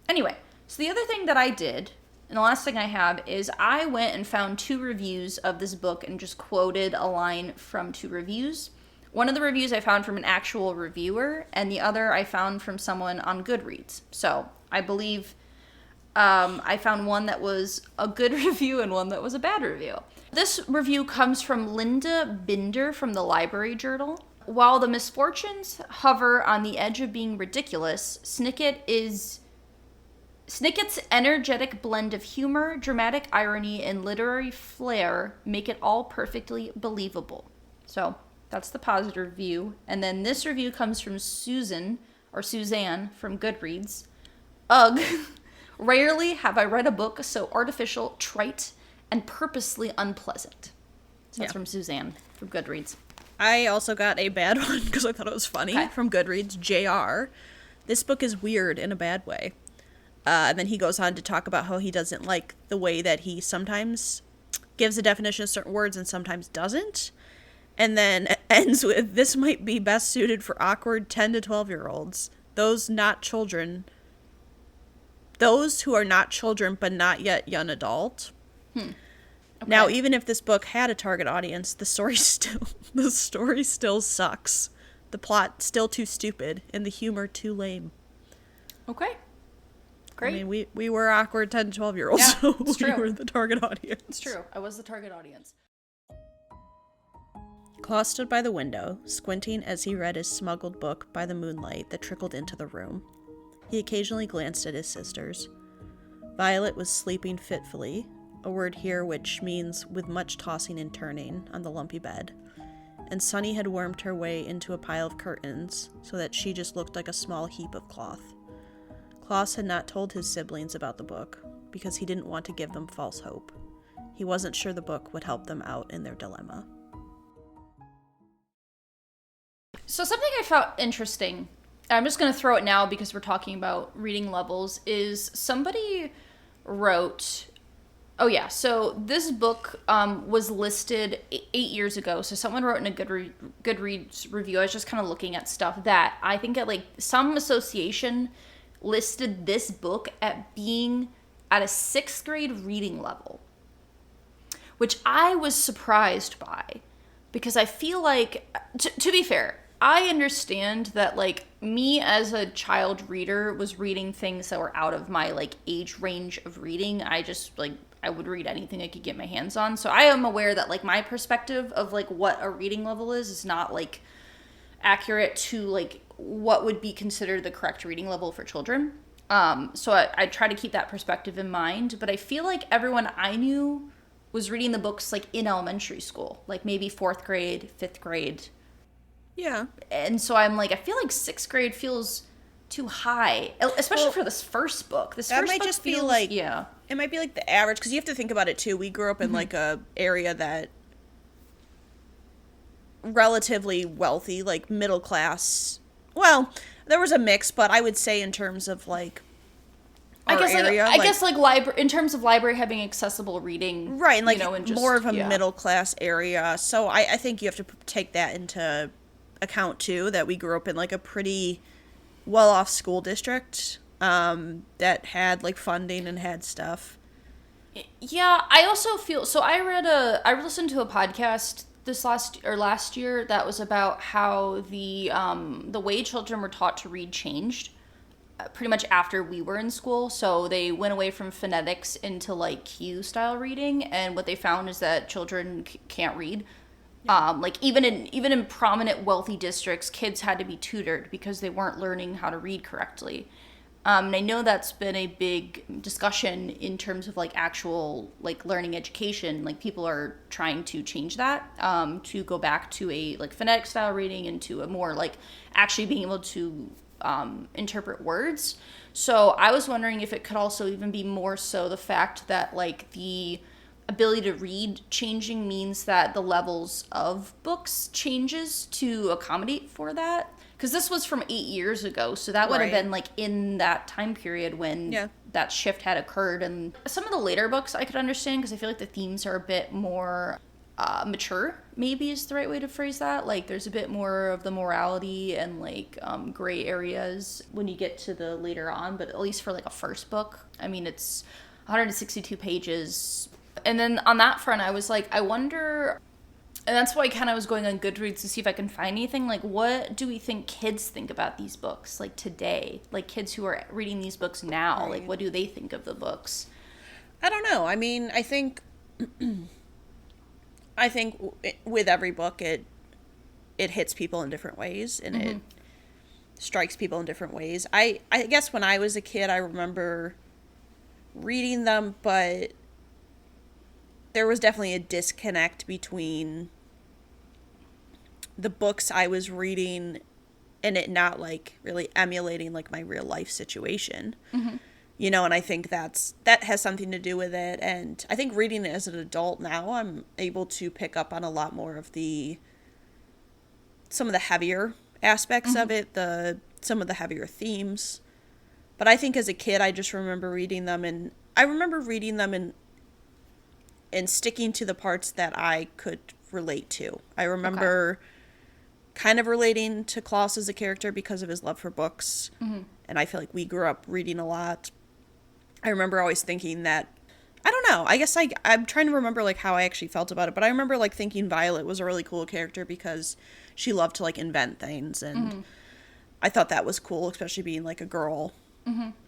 Anyway, so the other thing that I did, and the last thing I have, is I went and found 2 reviews of this book and just quoted a line from 2 reviews. One of the reviews I found from an actual reviewer, and the other I found from someone on Goodreads. So I believe I found one that was a good review and one that was a bad review. This review comes from Linda Binder from the Library Journal. While the misfortunes hover on the edge of being ridiculous, Snicket's energetic blend of humor, dramatic irony, and literary flair make it all perfectly believable. So that's the positive review. And then this review comes from Suzanne from Goodreads. Ugh. Rarely have I read a book so artificial, trite, and purposely unpleasant. So that's from Suzanne from Goodreads. I also got a bad one because I thought it was funny from Goodreads. JR. This book is weird in a bad way. And then he goes on to talk about how he doesn't like the way that he sometimes gives a definition of certain words and sometimes doesn't. And then ends with, this might be best suited for awkward 10 to 12-year-olds. Those who are not children but not yet young adult. Okay. Now, even if this book had a target audience, the story still sucks. The plot still too stupid and the humor too lame. Okay. Great. I mean, we were awkward 10 to 12-year-olds, yeah, so it's true. we were the target audience. It's true. I was the target audience. Klaus stood by the window, squinting as he read his smuggled book by the moonlight that trickled into the room. He occasionally glanced at his sisters. Violet was sleeping fitfully, a word here which means with much tossing and turning, on the lumpy bed. And Sunny had wormed her way into a pile of curtains, so that she just looked like a small heap of cloth. Klaus had not told his siblings about the book, because he didn't want to give them false hope. He wasn't sure the book would help them out in their dilemma. So something I found interesting, I'm just going to throw it now because we're talking about reading levels, is somebody wrote... Oh yeah, so this book was listed 8 years ago. So someone wrote in a Goodreads review. I was just kind of looking at stuff that I think at like some association listed this book at being at a 6th grade reading level, which I was surprised by because I feel like, to be fair, I understand that like me as a child reader was reading things that were out of my like age range of reading. I would read anything I could get my hands on. So I am aware that like my perspective of like what a reading level is not like accurate to like what would be considered the correct reading level for children. So I try to keep that perspective in mind. But I feel like everyone I knew was reading the books like in elementary school, like maybe 4th grade, 5th grade. Yeah. And so I'm like, I feel like 6th grade feels too high, especially for this first book. This that first might book just feels, be like, yeah. It might be like the average, because you have to think about it too. We grew up in like a area that relatively wealthy, like middle class. Well, there was a mix, but I would say in terms of like our area, I guess library, in terms of library having accessible reading, right? And like and just, more of a middle class area. So I think you have to take that into account too. That we grew up in like a pretty well off school district. that had like funding and had stuff. Yeah, I also feel so. I listened to a podcast this last year that was about how the way children were taught to read changed pretty much after we were in school. So they went away from phonetics into like cue style reading, and what they found is that children can't read. Like even in prominent wealthy districts, kids had to be tutored because they weren't learning how to read correctly. And I know that's been a big discussion in terms of like actual like learning education. Like people are trying to change that to go back to a like phonetic style reading and to a more like actually being able to interpret words. So I was wondering if it could also even be more so the fact that like the ability to read changing means that the levels of books changes to accommodate for that, because this was from 8 years ago, so that would have Right. been like in that time period when Yeah. that shift had occurred. And some of the later books I could understand because I feel like the themes are a bit more mature, maybe is the right way to phrase that. Like there's a bit more of the morality and like gray areas when you get to the later on, but at least for like a first book, I mean, it's 162 pages. And then on that front, I was like, I wonder, and that's why I kind of was going on Goodreads to see if I can find anything. Like, what do we think kids think about these books, like today? Like, kids who are reading these books now, Right. like, what do they think of the books? I don't know. I mean, I think with every book, it hits people in different ways, and it strikes people in different ways. I guess when I was a kid, I remember reading them, but there was definitely a disconnect between the books I was reading and it not like really emulating like my real life situation. You know, and I think that has something to do with it. And I think reading it as an adult now, I'm able to pick up on a lot more of some of the heavier aspects of it, some of the heavier themes. But I think as a kid, I just remember reading them, and I remember reading them and sticking to the parts that I could relate to. I remember kind of relating to Klaus as a character because of his love for books. And I feel like we grew up reading a lot. I remember always thinking that, I don't know, I guess I'm trying to remember like how I actually felt about it, but I remember like thinking Violet was a really cool character because she loved to like invent things, and I thought that was cool, especially being like a girl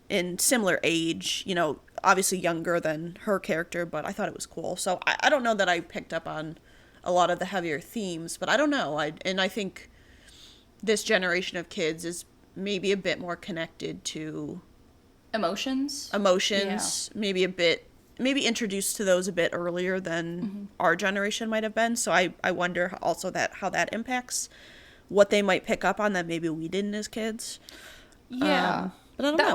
in similar age, you know, obviously younger than her character, but I thought it was cool. So I don't know that I picked up on a lot of the heavier themes, but I don't know. I think this generation of kids is maybe a bit more connected to Emotions? maybe maybe introduced to those a bit earlier than our generation might have been. So I wonder also that how that impacts what they might pick up on that maybe we didn't as kids. Yeah. But I don't that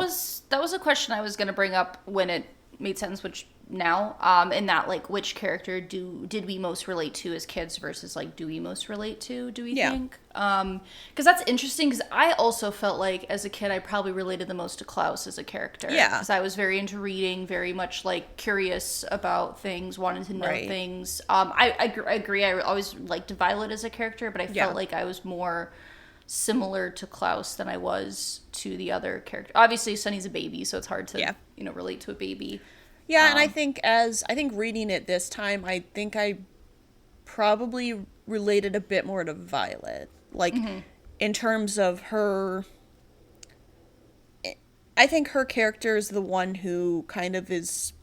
know. was a question I was going to bring up when it made sense, which now in that like which character did we most relate to as kids versus like do we most relate to, do we think? Because that's interesting, because I also felt like as a kid I probably related the most to Klaus as a character. Because I was very into reading, very much like curious about things, wanted to know things. I agree, I always liked Violet as a character, but I felt like I was more similar to Klaus than I was to the other character. Obviously Sunny's a baby, so it's hard to relate to a baby. Yeah, and I think reading it this time, I think I probably related a bit more to Violet. Like, in terms of her, I think her character is the one who kind of is,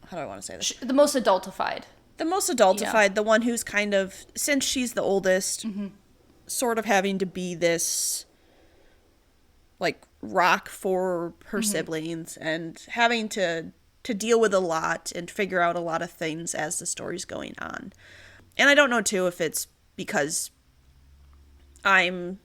how do I want to say this? The most adultified. The most adultified, the one who's kind of, since she's the oldest, sort of having to be this like rock for her siblings, and having to deal with a lot and figure out a lot of things as the story's going on. And I don't know too if it's because I'm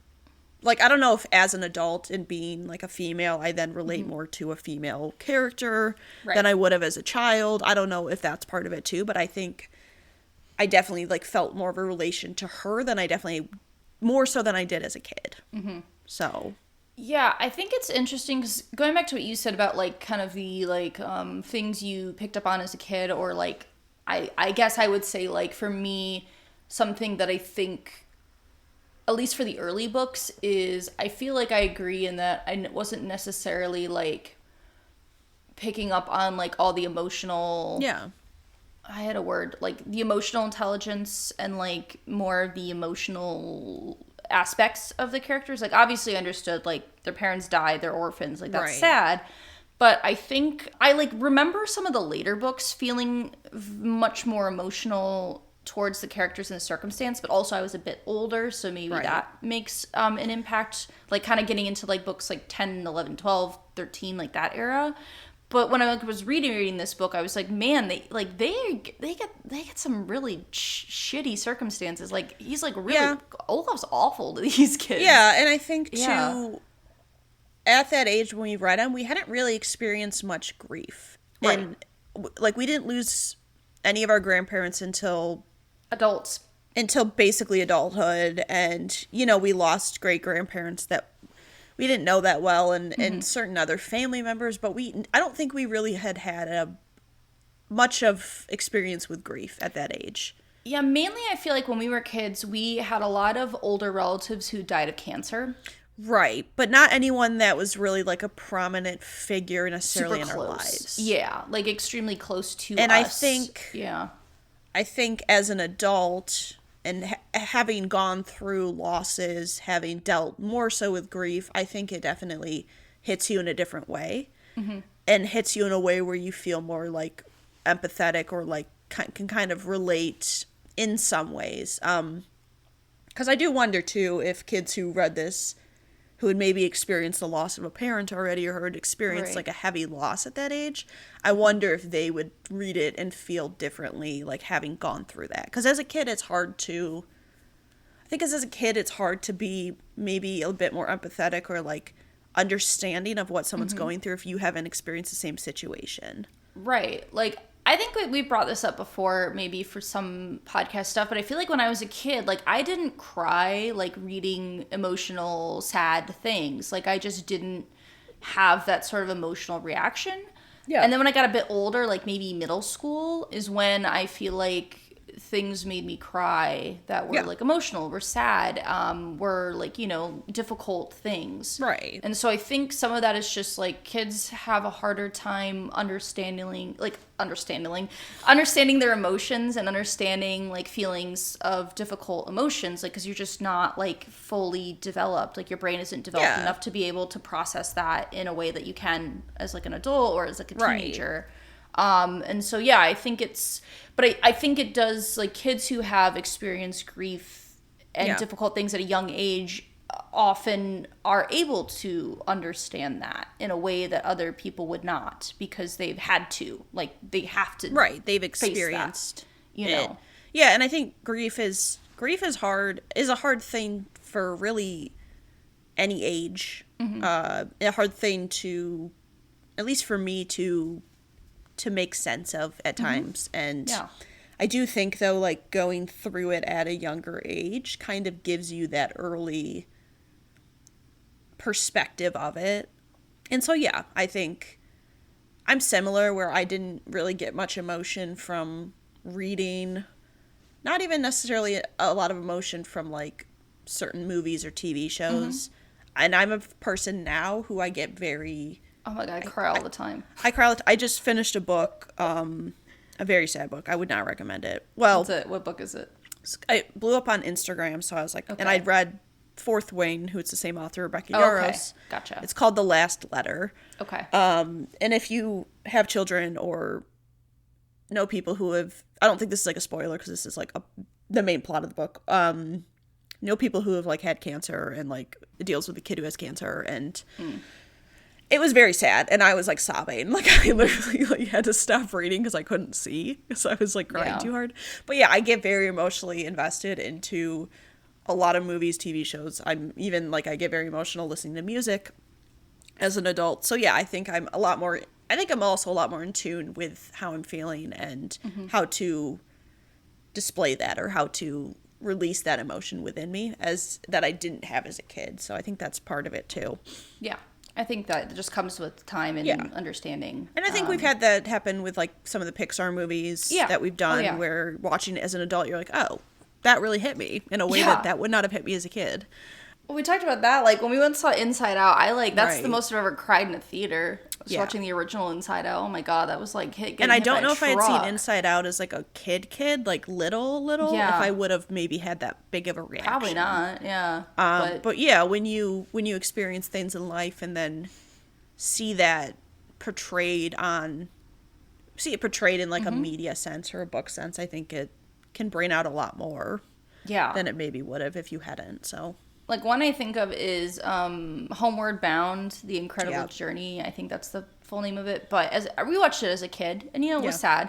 like, I don't know if as an adult and being like a female, I then relate more to a female character than I would have as a child. I don't know if that's part of it too, but I think I definitely like felt more of a relation to her than I definitely more so than I did as a kid. So yeah, I think it's interesting because going back to what you said about like kind of the like things you picked up on as a kid, or like I guess I would say like for me something that I think at least for the early books, is I feel like I agree in that I wasn't necessarily like picking up on like all the emotional. Yeah. I had a word, like the emotional intelligence and like more of the emotional aspects of the characters. Like obviously I understood like their parents died, they're orphans, like that's Right. sad. But I think I like remember some of the later books feeling much more emotional towards the characters and the circumstance, but also I was a bit older, so maybe Right. that makes an impact, like kind of getting into like books like 10, 11, 12, 13, like that era. But when I was reading this book, I was like, man, they get some really shitty circumstances. Like he's like really Yeah. Olaf's awful to these kids. Yeah, and I think too, Yeah. at that age when we read them, we hadn't really experienced much grief. Right. And like we didn't lose any of our grandparents Adults. until basically adulthood, and we lost great grandparents that we didn't know that well, and certain other family members, but I don't think we really had a much of experience with grief at that age. Yeah, mainly I feel like when we were kids, we had a lot of older relatives who died of cancer. Right, but not anyone that was really like a prominent figure necessarily Super in close. our lives. Yeah, like extremely close to And us. I think as an adult and having gone through losses, having dealt more so with grief, I think it definitely hits you in a different way, and hits you in a way where you feel more like empathetic or like can kind of relate in some ways. Because I do wonder too if kids who read this, who had maybe experienced the loss of a parent already or had experienced Right. like a heavy loss at that age, I wonder if they would read it and feel differently, like having gone through that. Because as a kid, it's hard to, I think as a kid, it's hard to be maybe a bit more empathetic or like understanding of what someone's going through if you haven't experienced the same situation. Right. Like, I think we brought this up before, maybe for some podcast stuff, but I feel like when I was a kid, like, I didn't cry, like, reading emotional, sad things. Like, I just didn't have that sort of emotional reaction. Yeah. And then when I got a bit older, like, maybe middle school, is when I feel like things made me cry that were, like, emotional, were sad, were, like, difficult things. Right. And so I think some of that is just like kids have a harder time understanding their emotions and understanding like feelings of difficult emotions, like because you're just not like fully developed, like your brain isn't developed enough to be able to process that in a way that you can as like an adult or as like a teenager. And so yeah, I think I think it does, like kids who have experienced grief and difficult things at a young age often are able to understand that in a way that other people would not, because they've had to, like they have to, They've experienced that, Yeah, and I think grief is a hard thing for really any age. A hard thing to, at least for me, to make sense of at times. And I do think though, like going through it at a younger age kind of gives you that early perspective of it. And so yeah, I think I'm similar, where I didn't really get much emotion from reading, not even necessarily a lot of emotion from like certain movies or TV shows. And I'm a person now who I get very, oh my god, I cry all the time. I cry all the I just finished a book, a very sad book. I would not recommend it. Well, What's it? What book is it? I blew up on Instagram, so I was like, and I'd read Fourth Wing, who it's the same author, Rebecca Yarros. Gotcha. It's called The Last Letter. Okay. And if you have children or know people who have, I don't think this is like a spoiler because this is like the main plot of the book. Know people who have like had cancer, and like it deals with a kid who has cancer, and it was very sad, and I was like sobbing. Like I literally like had to stop reading because I couldn't see, because I was like crying too hard. But yeah, I get very emotionally invested into a lot of movies, TV shows. I'm even like, I get very emotional listening to music as an adult. So yeah, I think I'm also a lot more in tune with how I'm feeling and how to display that, or how to release that emotion within me as that I didn't have as a kid. So I think that's part of it too. Yeah. I think that just comes with time and understanding. And I think we've had that happen with like some of the Pixar movies that we've done, where watching it as an adult, you're like, oh, that really hit me in a way that would not have hit me as a kid. Well, we talked about that. Like, when we went and saw Inside Out, that's the most I've ever cried in a theater. Was watching the original Inside Out. Oh my god, that was like and I don't know if I had seen Inside Out as like a kid, like little, if I would have maybe had that big of a reaction. Probably not, yeah. But yeah, when you experience things in life and then see it portrayed in like a media sense or a book sense, I think it can bring out a lot more than it maybe would have if you hadn't, so... Like, one I think of is Homeward Bound, The Incredible Journey. I think that's the full name of it. But I rewatched it as a kid, and, it was sad.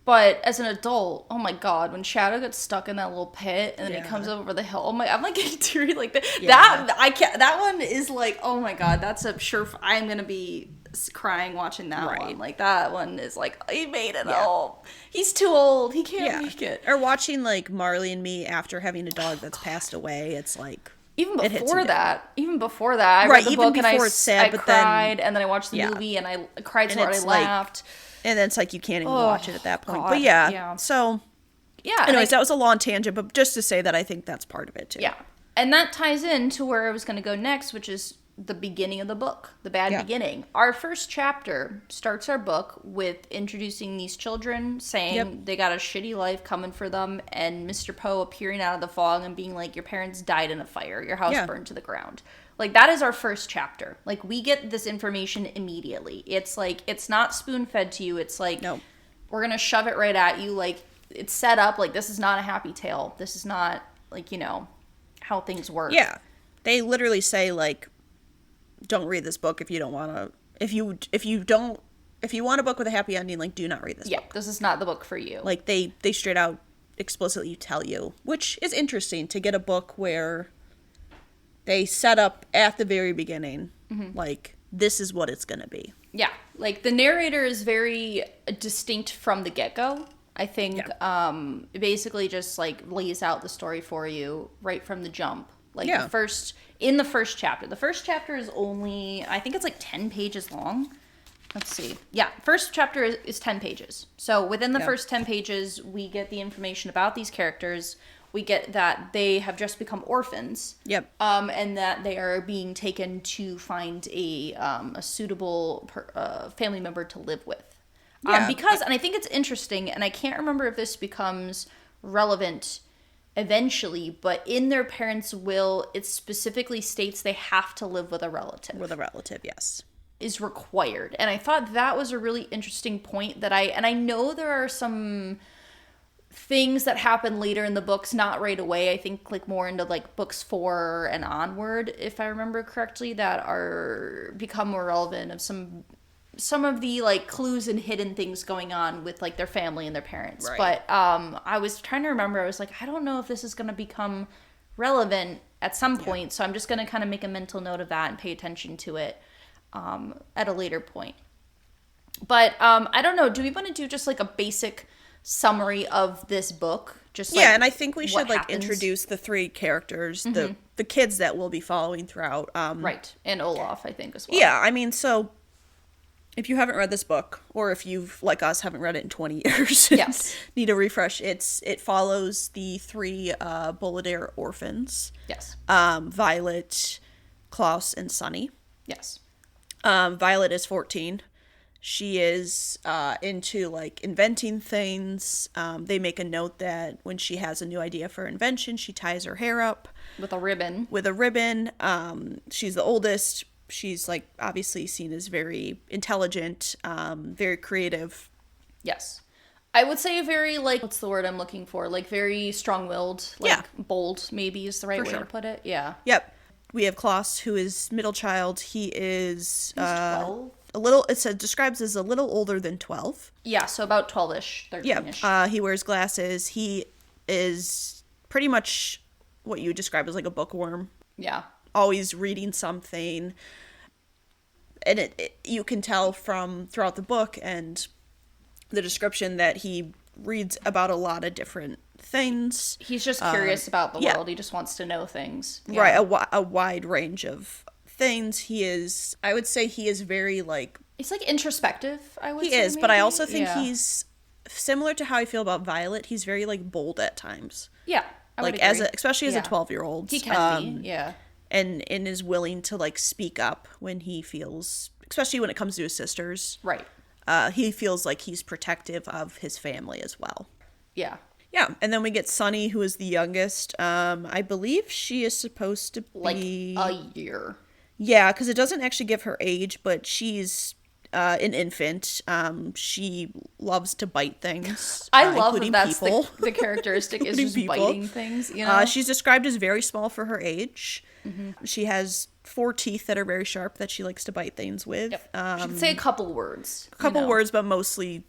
But as an adult, oh my god, when Shadow gets stuck in that little pit, and then he comes over the hill, I'm like getting teary like that. That one is like, oh my god, that's I'm going to be crying watching that one. Like, that one is like, he made it all. He's too old. He can't make it. Or watching, like, Marley and Me after having a dog that's passed away, it's like... Even before that, I read the book and I cried, and then I watched the movie and I cried so hard I laughed. And then it's like you can't even watch it at that point. God. But so... Yeah. Anyways, that was a long tangent, but just to say that I think that's part of it, too. Yeah. And that ties into where I was going to go next, which is the beginning of the book, the bad beginning. Our first chapter starts our book with introducing these children, saying they got a shitty life coming for them, and Mr. Poe appearing out of the fog and being like, your parents died in a fire, your house burned to the ground. Like, that is our first chapter. Like, we get this information immediately. It's like, it's not spoon-fed to you. It's like, we're going to shove it right at you. Like, it's set up. Like, this is not a happy tale. This is not, like, how things work. Yeah. They literally say, like, don't read this book if you don't want to. If you want a book with a happy ending, like, do not read this book. Yeah, this is not the book for you. Like, they straight out explicitly tell you, which is interesting to get a book where they set up at the very beginning, like, this is what it's going to be. Yeah, like, the narrator is very distinct from the get-go. I think it basically just, like, lays out the story for you right from the jump. Like, the first chapter. The first chapter is only, I think it's like 10 pages long. Let's see. Yeah, first chapter is 10 pages. So within the first 10 pages, we get the information about these characters. We get that they have just become orphans. Yep. And that they are being taken to find a suitable family member to live with. Because, and I think it's interesting, and I can't remember if this becomes relevant eventually, but in their parents' will, it specifically states they have to live with a relative. With a relative, yes. Is required. And I thought that was a really interesting point that I know there are some things that happen later in the books, not right away. I think, like, more into, like, books 4 and onward, if I remember correctly, that are become more relevant of some of the, like, clues and hidden things going on with, like, their family and their parents. Right. But I was trying to remember. I was like, I don't know if this is going to become relevant at some point, so I'm just going to kind of make a mental note of that and pay attention to it at a later point. But I don't know. Do we want to do just, like, a basic summary of this book? Just like, and I think we should, like, introduce the 3 characters, the kids that we'll be following throughout. Right. And Olaf, I think, as well. Yeah, I mean, so... If you haven't read this book, or if you've, like us, haven't read it in 20 years, need a refresh, it follows the 3 Bolidare orphans. Yes. Violet, Klaus, and Sunny. Yes. Violet is 14. She is into, like, inventing things. They make a note that when she has a new idea for invention, she ties her hair up. With a ribbon. She's the oldest. She's, like, obviously seen as very intelligent, very creative. Yes. I would say very, like, what's the word I'm looking for? Like, very strong-willed. Like, bold, maybe is the right way to put it. Yeah. Yep. We have Klaus, who is middle child. He is... 12? A little... It describes as a little older than 12. Yeah, so about 12-ish, 13-ish. Yeah. He wears glasses. He is pretty much what you would describe as, like, a bookworm. Yeah. Always reading something, and you can tell from throughout the book and the description that he reads about a lot of different things. He's just curious about the world. He just wants to know things. Right, a wide range of things. I would say he is very, like... He's, like, introspective, I would say. He is, maybe. But I also think he's similar to how I feel about Violet. He's very, like, bold at times. Yeah. I would like agree. especially as a Yeah. 12-year-old. He can be, yeah. And is willing to like speak up when he feels, especially when it comes to his sisters. Right. He feels like he's protective of his family as well. Yeah. Yeah, and then we get Sunny, who is the youngest. I believe she is supposed to Like be a year. Yeah, because it doesn't actually give her age, but she's an infant. She loves to bite things. I love that including that's people. the characteristic is just People. biting things, you know? She's described as very small for her age. She has 4 teeth that are very sharp that she likes to bite things with. Yep. She can say a couple words. A couple you know. words, but mostly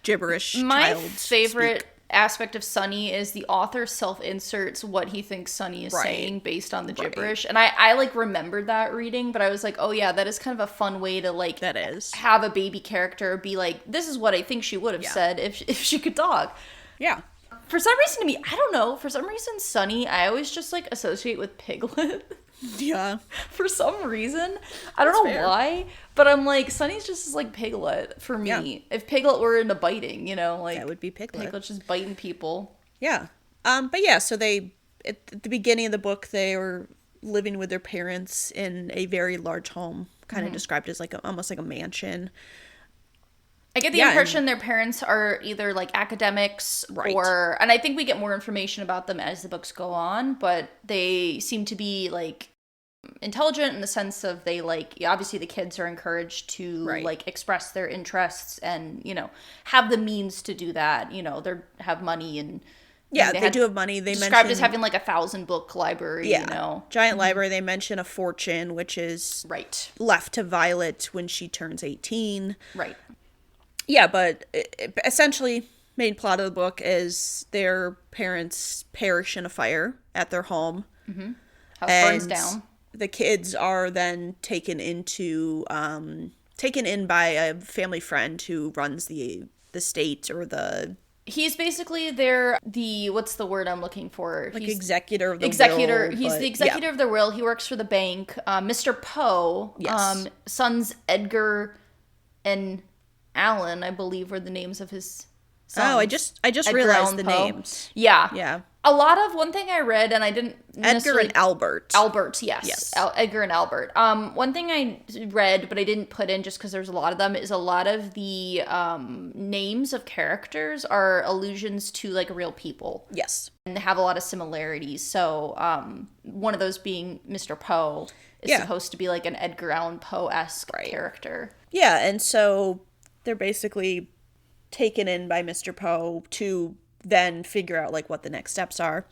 gibberish. My child favorite speak. aspect of Sunny is the author self-inserts what he thinks Sunny is Right. saying based on the gibberish. And I like remembered that reading, but I was like, oh yeah, that is kind of a fun way to like That is. have a baby character be like, this is what I think she would have said if she could talk. Yeah. For some reason to me, I don't know, for some reason Sunny, I always just like associate with Piglet. Yeah. For some reason. I don't know fair. why, but I'm like, Sunny's just like Piglet for me. Yeah. If Piglet were into biting, you know, like That would be Piglet. Piglet's just biting people. Yeah. But yeah, so they, at the beginning of the book, they were living with their parents in a very large home, kind of described as like almost like a mansion. I get the Yeah, impression their parents are either like academics Right. or, and I think we get more information about them as the books go on, but they seem to be like intelligent in the sense of they like, obviously the kids are encouraged to Right. like express their interests and, you know, have the means to do that, you know, they have money and Yeah, they they do have money. They described mention as having like 1,000 book library, yeah, you know. giant library. They mention a fortune, which is Right. left to Violet when she turns 18. Right. Yeah, but essentially, main plot of the book is their parents perish in a fire at their home. House burns down. The kids are then taken in by a family friend who runs the state or the He's basically what's the word I'm looking for? like He's executor of the executor. will, He's but- the executor of the will. He works for the bank. Mr. Poe, Yes. sons Edgar and Alan, I believe, were the names of his sons. Oh, I just Edgar realized Allan the Poe. names. Yeah. Yeah. A lot of one thing I read, and I didn't Edgar necessarily and Albert. Albert, yes. Yes. Edgar and Albert. One thing I read, but I didn't put in just because there's a lot of them, is a lot of the names of characters are allusions to like real people Yes. and they have a lot of similarities. So one of those being Mr. Poe is Yeah. supposed to be like an Edgar Allan Poe-esque Right. character. Yeah, and so they're basically taken in by Mr. Poe to then figure out like what the next steps are.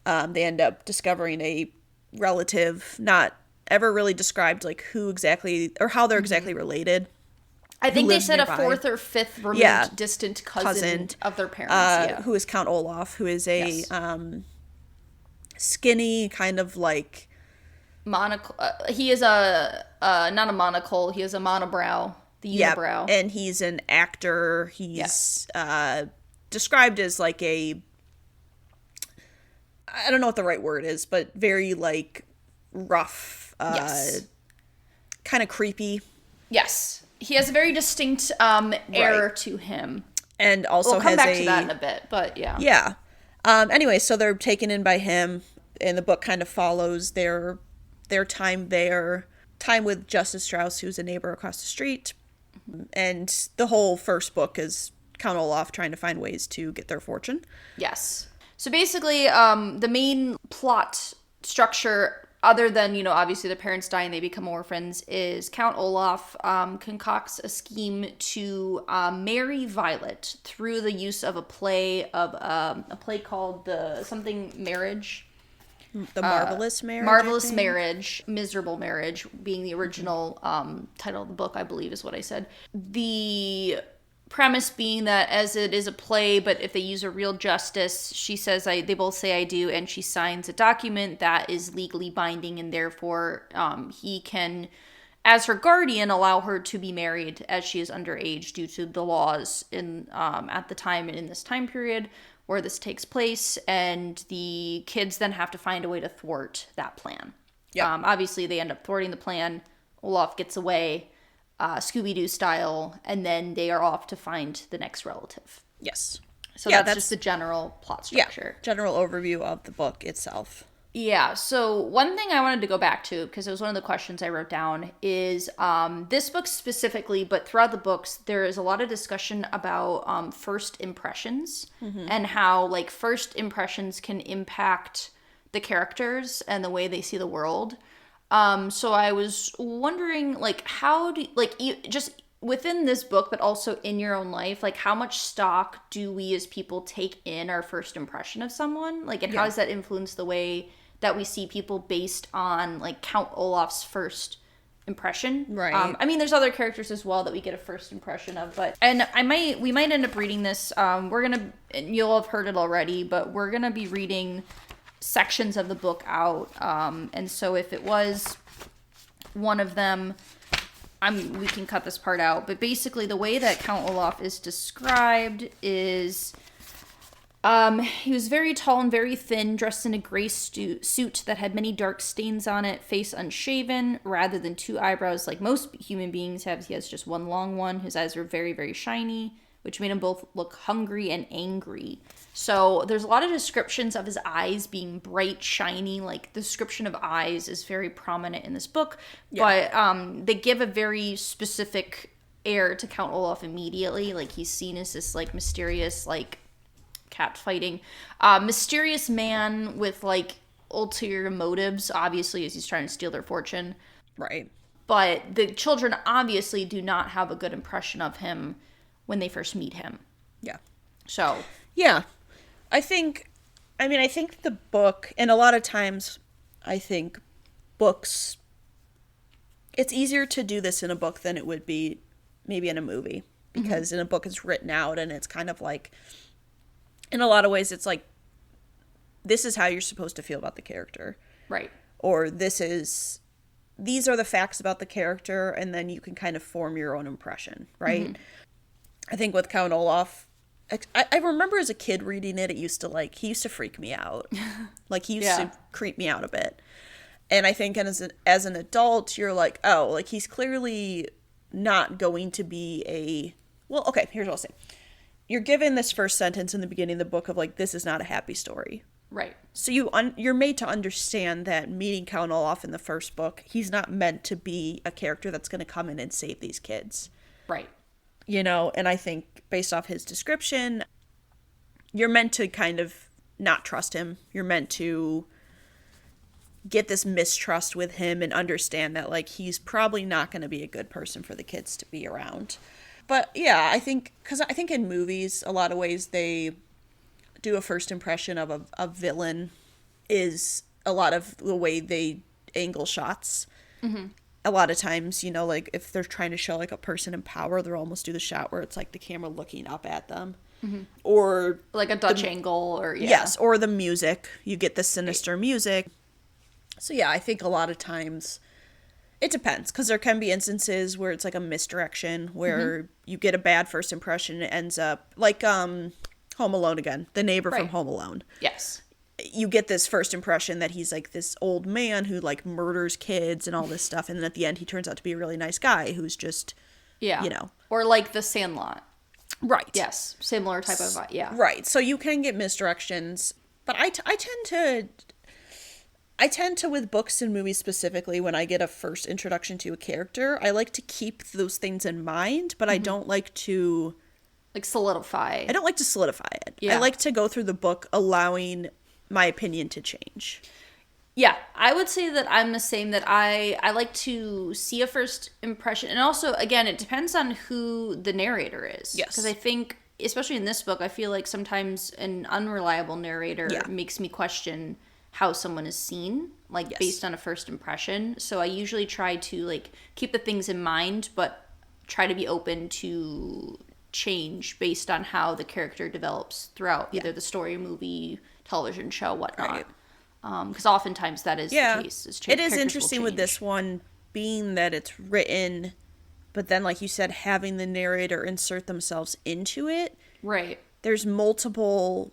They end up discovering a relative, not ever really described like who exactly or how they're exactly related. I think they lives said nearby. a fourth or fifth removed Yeah. distant cousin Cousin, of their parents. Yeah. Who is Count Olaf, who is a Yes. skinny kind of like Monocle. He is a not a monocle. He is a monobrow. The unibrow. and he's an actor. He's described as like I don't know what the right word is, but very like rough, Yes. kind of creepy, Yes, he has a very distinct air Right. to him. and also We'll come has back to that in a bit, but yeah. yeah. Anyway, so they're taken in by him, and the book kind of follows their time there, time with Justice Strauss, who's a neighbor across the street, and the whole first book is Count Olaf trying to find ways to get their fortune. Yes. So basically, the main plot structure, other than, you know, obviously the parents die and they become orphans, is Count Olaf concocts a scheme to marry Violet through the use of a play called the something marriage. The Marvelous Marriage. I Marvelous think? Marriage, Miserable Marriage being the original title of the book, I believe is what I said. The premise being that as it is a play, but if they use a real justice, she says they both say I do, and she signs a document that is legally binding, and therefore he can, as her guardian, allow her to be married as she is underage due to the laws in at the time and in this time period where this takes place, and the kids then have to find a way to thwart that plan. Yeah. Obviously, they end up thwarting the plan. Olaf gets away, Scooby-Doo style, and then they are off to find the next relative. Yes. So that's just the general plot structure. General overview of the book itself. Yeah, so one thing I wanted to go back to, because it was one of the questions I wrote down, is this book specifically, but throughout the books, there is a lot of discussion about first impressions and how, like, first impressions can impact the characters and the way they see the world. So I was wondering, like, how do, like, just within this book, but also in your own life, like, how much stock do we as people take in our first impression of someone? Like, and how does that influence the way that we see people based on, like, Count Olaf's first impression? Right. I mean, there's other characters as well that we get a first impression of, but, and we might end up reading this. You'll have heard it already, but we're gonna be reading sections of the book out. And so if it was one of them, we can cut this part out. But basically, the way that Count Olaf is described is, he was very tall and very thin, dressed in a gray suit that had many dark stains on it, face unshaven, rather than 2 eyebrows like most human beings have. He has just one long one. His eyes were very, very shiny, which made him both look hungry and angry. So there's a lot of descriptions of his eyes being bright, shiny. Like, the description of eyes is very prominent in this book. Yeah. But they give a very specific air to Count Olaf immediately. Like, he's seen as this, like, mysterious, like, cat fighting mysterious man with, like, ulterior motives, obviously, as he's trying to steal their fortune. Right. But the children obviously do not have a good impression of him when they first meet him. Yeah. So. Yeah. I think the book, and a lot of times I think books, it's easier to do this in a book than it would be maybe in a movie. Because in a book it's written out and it's kind of like, in a lot of ways, it's like, this is how you're supposed to feel about the character. Right. Or these are the facts about the character, and then you can kind of form your own impression, right? I think with Count Olaf, I remember as a kid reading it, he used to freak me out. Like, he used to creep me out a bit. And I think as an adult, you're like, oh, like, he's clearly not going to be well, okay, here's what I'll say. You're given this first sentence in the beginning of the book of, like, this is not a happy story. Right. So you're made to understand that meeting Count Olaf in the first book, he's not meant to be a character that's going to come in and save these kids. Right. You know, and I think based off his description, you're meant to kind of not trust him. You're meant to get this mistrust with him and understand that, like, he's probably not going to be a good person for the kids to be around. But yeah, I think in movies, a lot of ways they do a first impression of a villain is a lot of the way they angle shots. A lot of times, you know, like, if they're trying to show, like, a person in power, they'll almost do the shot where it's like the camera looking up at them. Or like a Dutch angle, or yes, or the music. You get the sinister music. So yeah, I think a lot of times it depends, because there can be instances where it's like a misdirection, where you get a bad first impression and it ends up like Home Alone again, the neighbor from Home Alone. Yes. You get this first impression that he's like this old man who, like, murders kids and all this stuff, and then at the end he turns out to be a really nice guy who's just, you know. Or like The Sandlot. Right. Yes. Similar type of, Right. So you can get misdirections, but I tend to, with books and movies specifically, when I get a first introduction to a character, I like to keep those things in mind, but I don't like to... solidify. I don't like to solidify it. Yeah. I like to go through the book allowing my opinion to change. Yeah, I would say that I'm the same, that I like to see a first impression. And also, again, it depends on who the narrator is. Yes. Because I think, especially in this book, I feel like sometimes an unreliable narrator makes me question how someone is seen, like, based on a first impression. So I usually try to, like, keep the things in mind, but try to be open to change based on how the character develops throughout either the story, movie, television show, whatnot. Because oftentimes that is the case. It is interesting with this one, being that it's written, but then, like you said, having the narrator insert themselves into it. Right. There's multiple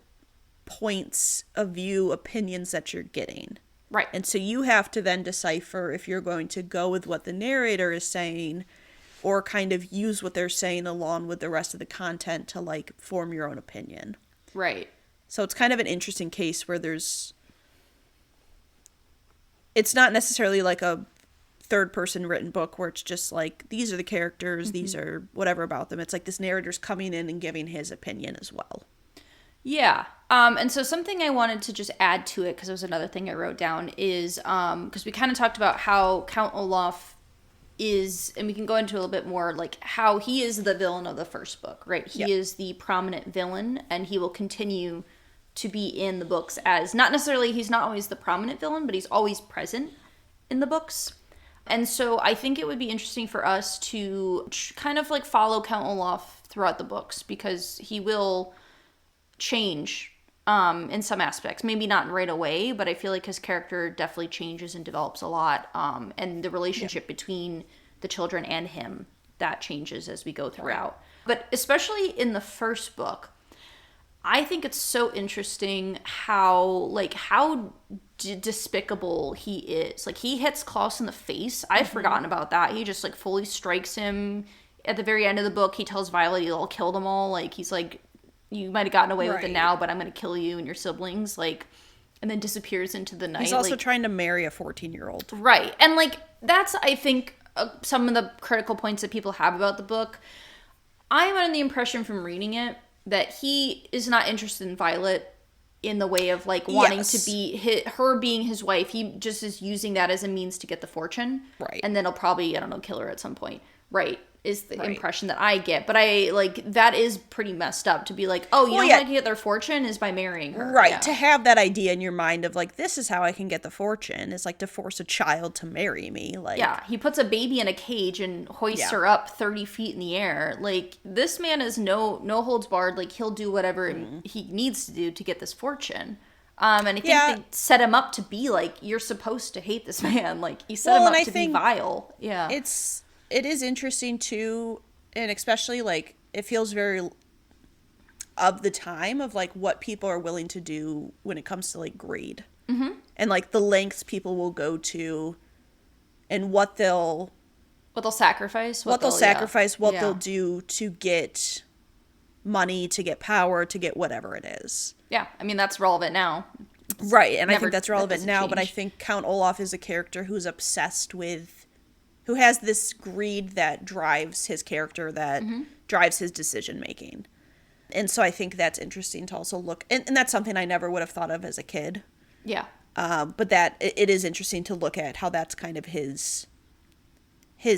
points of view, opinions that you're getting. Right. And so you have to then decipher if you're going to go with what the narrator is saying, or kind of use what they're saying along with the rest of the content to, like, form your own opinion. Right. So it's kind of an interesting case where it's not necessarily like a third person written book where it's just like, these are the characters, these are whatever about them. It's like this narrator's coming in and giving his opinion as well. Yeah. And so something I wanted to just add to it, because it was another thing I wrote down, is because we kind of talked about how Count Olaf is, and we can go into a little bit more, like how he is the villain of the first book, right? He is the prominent villain, and he will continue to be in the books as, not necessarily, he's not always the prominent villain, but he's always present in the books. And so I think it would be interesting for us to kind of like follow Count Olaf throughout the books, because he will change in some aspects, maybe not right away, but I feel like his character definitely changes and develops a lot, and the relationship between the children and him, that changes as we go throughout. But especially in the first book, I think it's so interesting how despicable he is. Like, he hits Klaus in the face. I've forgotten about that. He just like fully strikes him at the very end of the book. He tells Violet he'll kill them all. Like, he's like, you might have gotten away with it now, but I'm going to kill you and your siblings, like, and then disappears into the night. He's also trying to marry a 14-year-old. Right. And, like, that's, I think, some of the critical points that people have about the book. I'm under the impression from reading it that he is not interested in Violet in the way of, like, wanting to be her being his wife. He just is using that as a means to get the fortune. Right. And then he'll probably, I don't know, kill her at some point. Right. Is the impression that I get. But I, like, that is pretty messed up to be like, oh, you know how I can get their fortune is by marrying her. Right. Yeah. To have that idea in your mind of, like, this is how I can get the fortune, is, like, to force a child to marry me. Like, yeah. He puts a baby in a cage and hoists her up 30 feet in the air. Like, this man is no holds barred. Like, he'll do whatever he needs to do to get this fortune. And I think they set him up to be, like, you're supposed to hate this man. Like, he set him up to be vile. Yeah. It is interesting too, and especially like it feels very of the time of like what people are willing to do when it comes to like greed, and like the lengths people will go to, and what they'll sacrifice, what they'll do to get money, to get power, to get whatever it is. Yeah, I mean that's relevant now. Right, and I think that's relevant now, but I think Count Olaf is a character who's obsessed with, who has this greed that drives his character, that drives his decision making. And so I think that's interesting to also look, and that's something I never would have thought of as a kid. Yeah. But that it is interesting to look at how that's kind of his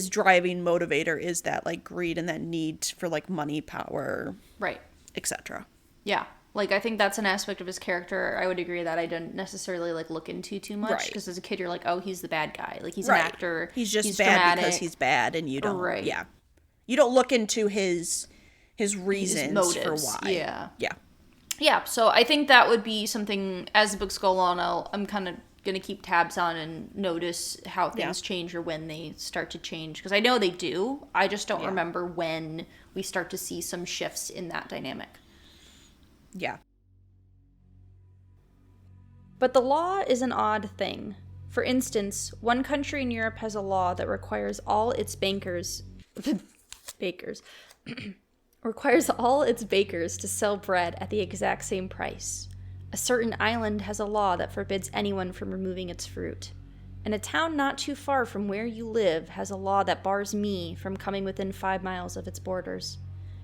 driving motivator, is that like greed and that need for like money, power, right, etc. Yeah. Like, I think that's an aspect of his character I would agree that I didn't necessarily, like, look into too much. Because as a kid, you're like, oh, he's the bad guy. Like, he's an actor. He's just bad dramatic. Because he's bad, and you don't. Right. Yeah. You don't look into his reasons for why. Yeah. Yeah. Yeah, so I think that would be something, as the books go on, I'm kind of going to keep tabs on and notice how things change or when they start to change. Because I know they do. I just don't remember when we start to see some shifts in that dynamic. Yeah. But the law is an odd thing. For instance, one country in Europe has a law that requires all its bakers to sell bread at the exact same price. A certain island has a law that forbids anyone from removing its fruit. And a town not too far from where you live has a law that bars me from coming within 5 miles of its borders.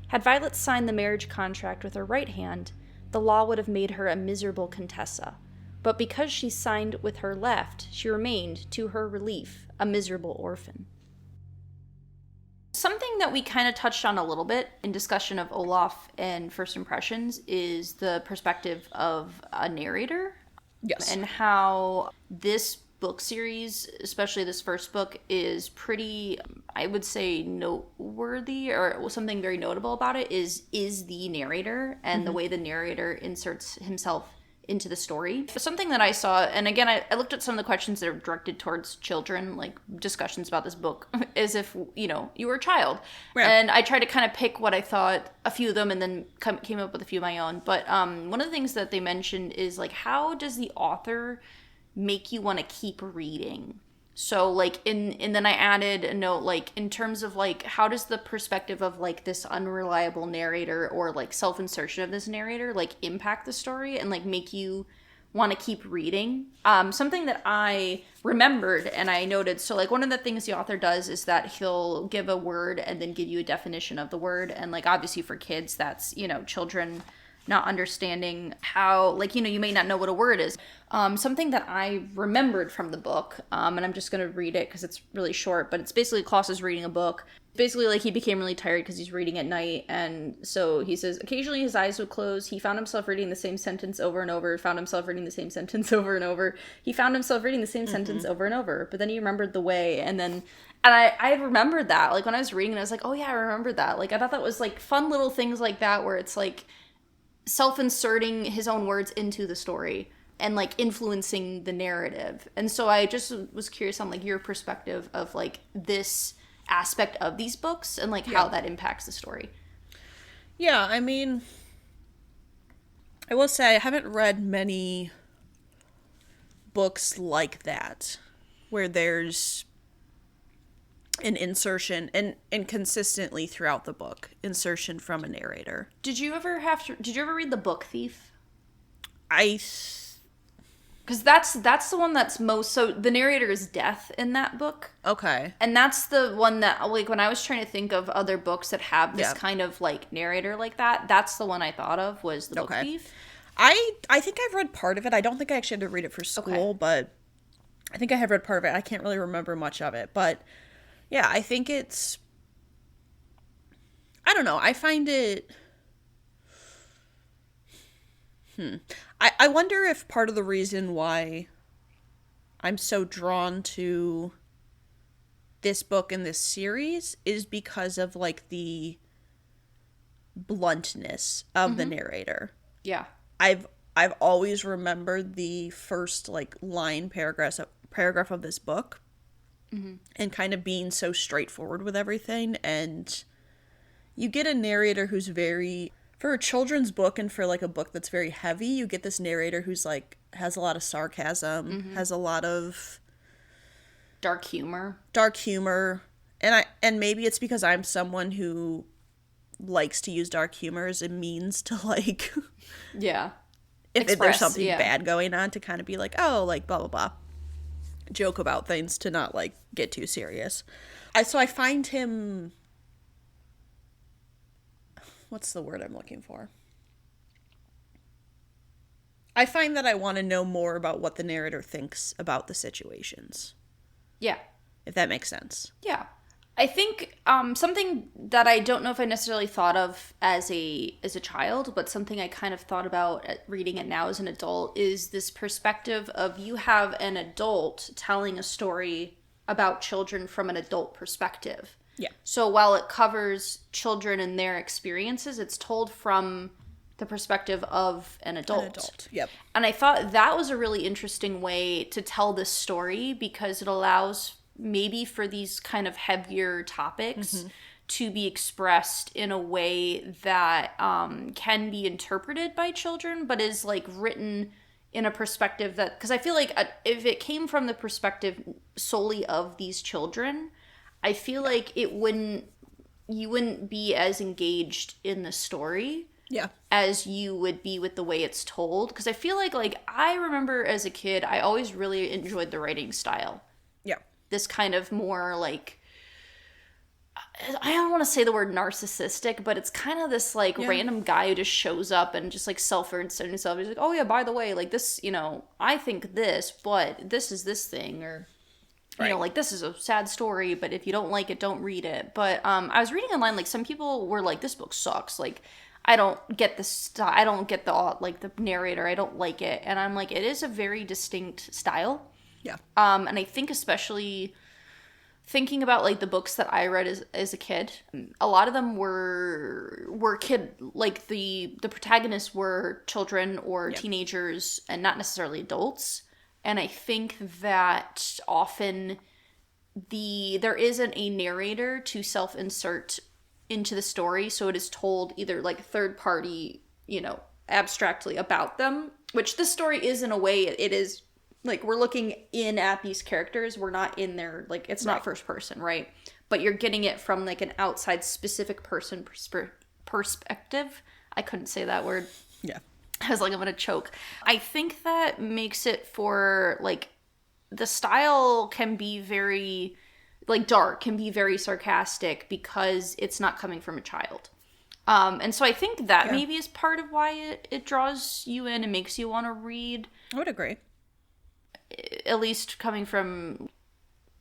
Had Violet signed the marriage contract with her right hand, the law would have made her a miserable contessa. But because she signed with her left, she remained, to her relief, a miserable orphan. Something that we kind of touched on a little bit in discussion of Olaf and First Impressions is the perspective of a narrator. Yes. And how this book series, especially this first book, is pretty, I would say, noteworthy, or something very notable about it is the narrator and the way the narrator inserts himself into the story. Something that I saw, and again, I looked at some of the questions that are directed towards children, like discussions about this book, as if, you were a child. Yeah. And I tried to kind of pick what I thought, a few of them, and then came up with a few of my own. But one of the things that they mentioned is, like, how does the author make you want to keep reading? So like and then I added a note like in terms of like how does the perspective of like this unreliable narrator or like self-insertion of this narrator like impact the story and like make you want to keep reading. Something that I remembered and I noted, so like one of the things the author does is that he'll give a word and then give you a definition of the word. And like obviously for kids, that's, you know, children not understanding how, like, you know, you may not know what a word is. Something that I remembered from the book, and I'm just going to read it because it's really short, but it's basically Klaus is reading a book. Basically, like, he became really tired because he's reading at night, and so he says, occasionally his eyes would close, he found himself reading the same sentence over and over, found himself reading the same sentence over and over, he found himself reading the same sentence over and over, but then he remembered the way, and I remembered that, like, when I was reading it, I was like, oh yeah, I remember that, like, I thought that was, like, fun little things like that, where it's, like, self-inserting his own words into the story and like influencing the narrative. And so I just was curious on like your perspective of like this aspect of these books and like how that impacts the story. Yeah, I mean, I will say I haven't read many books like that where there's an insertion and consistently throughout the book insertion from a narrator. Did you ever read The Book Thief? Because that's the one that's most, so the narrator is death in that book. Okay. And that's the one that, like, when I was trying to think of other books that have this kind of, like, narrator like that, that's the one I thought of was The Book Thief. I think I've read part of it. I don't think I actually had to read it for school, but I think I have read part of it. I can't really remember much of it, but yeah, I think it's, I don't know, I find it, I wonder if part of the reason why I'm so drawn to this book and this series is because of, like, the bluntness of the narrator. Yeah. I've always remembered the first, like, paragraph of this book. And kind of being so straightforward with everything, and you get a narrator who's very, for a children's book and for like a book that's very heavy, you get this narrator who's like has a lot of sarcasm, has a lot of dark humor, and maybe it's because I'm someone who likes to use dark humor as a means to like if there's something bad going on, to kind of be like, oh, like blah blah blah, joke about things, to not like get too serious. So I find him, what's the word I'm looking for? I find that I want to know more about what the narrator thinks about the situations. Yeah. If that makes sense. Yeah. I think something that I don't know if I necessarily thought of as a child, but something I kind of thought about reading it now as an adult is this perspective of you have an adult telling a story about children from an adult perspective. Yeah. So while it covers children and their experiences, it's told from the perspective of an adult. Yep. And I thought that was a really interesting way to tell this story because it allows maybe for these kind of heavier topics to be expressed in a way that can be interpreted by children, but is like written in a perspective that, because I feel like if it came from the perspective solely of these children, I feel like you wouldn't be as engaged in the story as you would be with the way it's told. Because I feel like I remember as a kid, I always really enjoyed the writing style. Yeah. This kind of more like, I don't want to say the word narcissistic, but it's kind of this like random guy who just shows up and just like self-inserts himself. He's like, oh yeah, by the way, like this, you know, I think this, but this is this thing, or you know, like this is a sad story, but if you don't like it, don't read it. But I was reading online, like some people were like, this book sucks. Like, I don't get this. I don't get the narrator. I don't like it. And I'm like, it is a very distinct style. Yeah. And I think especially thinking about like the books that I read as a kid, a lot of them were kid, like the protagonists were children or teenagers and not necessarily adults. And I think that often there isn't a narrator to self-insert into the story, so it is told either like third party, you know, abstractly about them, which this story is in a way. It is like we're looking in at these characters. We're not in there, like it's not first person, right? But you're getting it from like an outside specific person perspective. I couldn't say that word. Yeah. I was like, I'm gonna choke. I think that makes it for like the style can be very like dark, can be very sarcastic because it's not coming from a child. And so I think that maybe is part of why it draws you in and makes you want to read. I would agree. At least coming from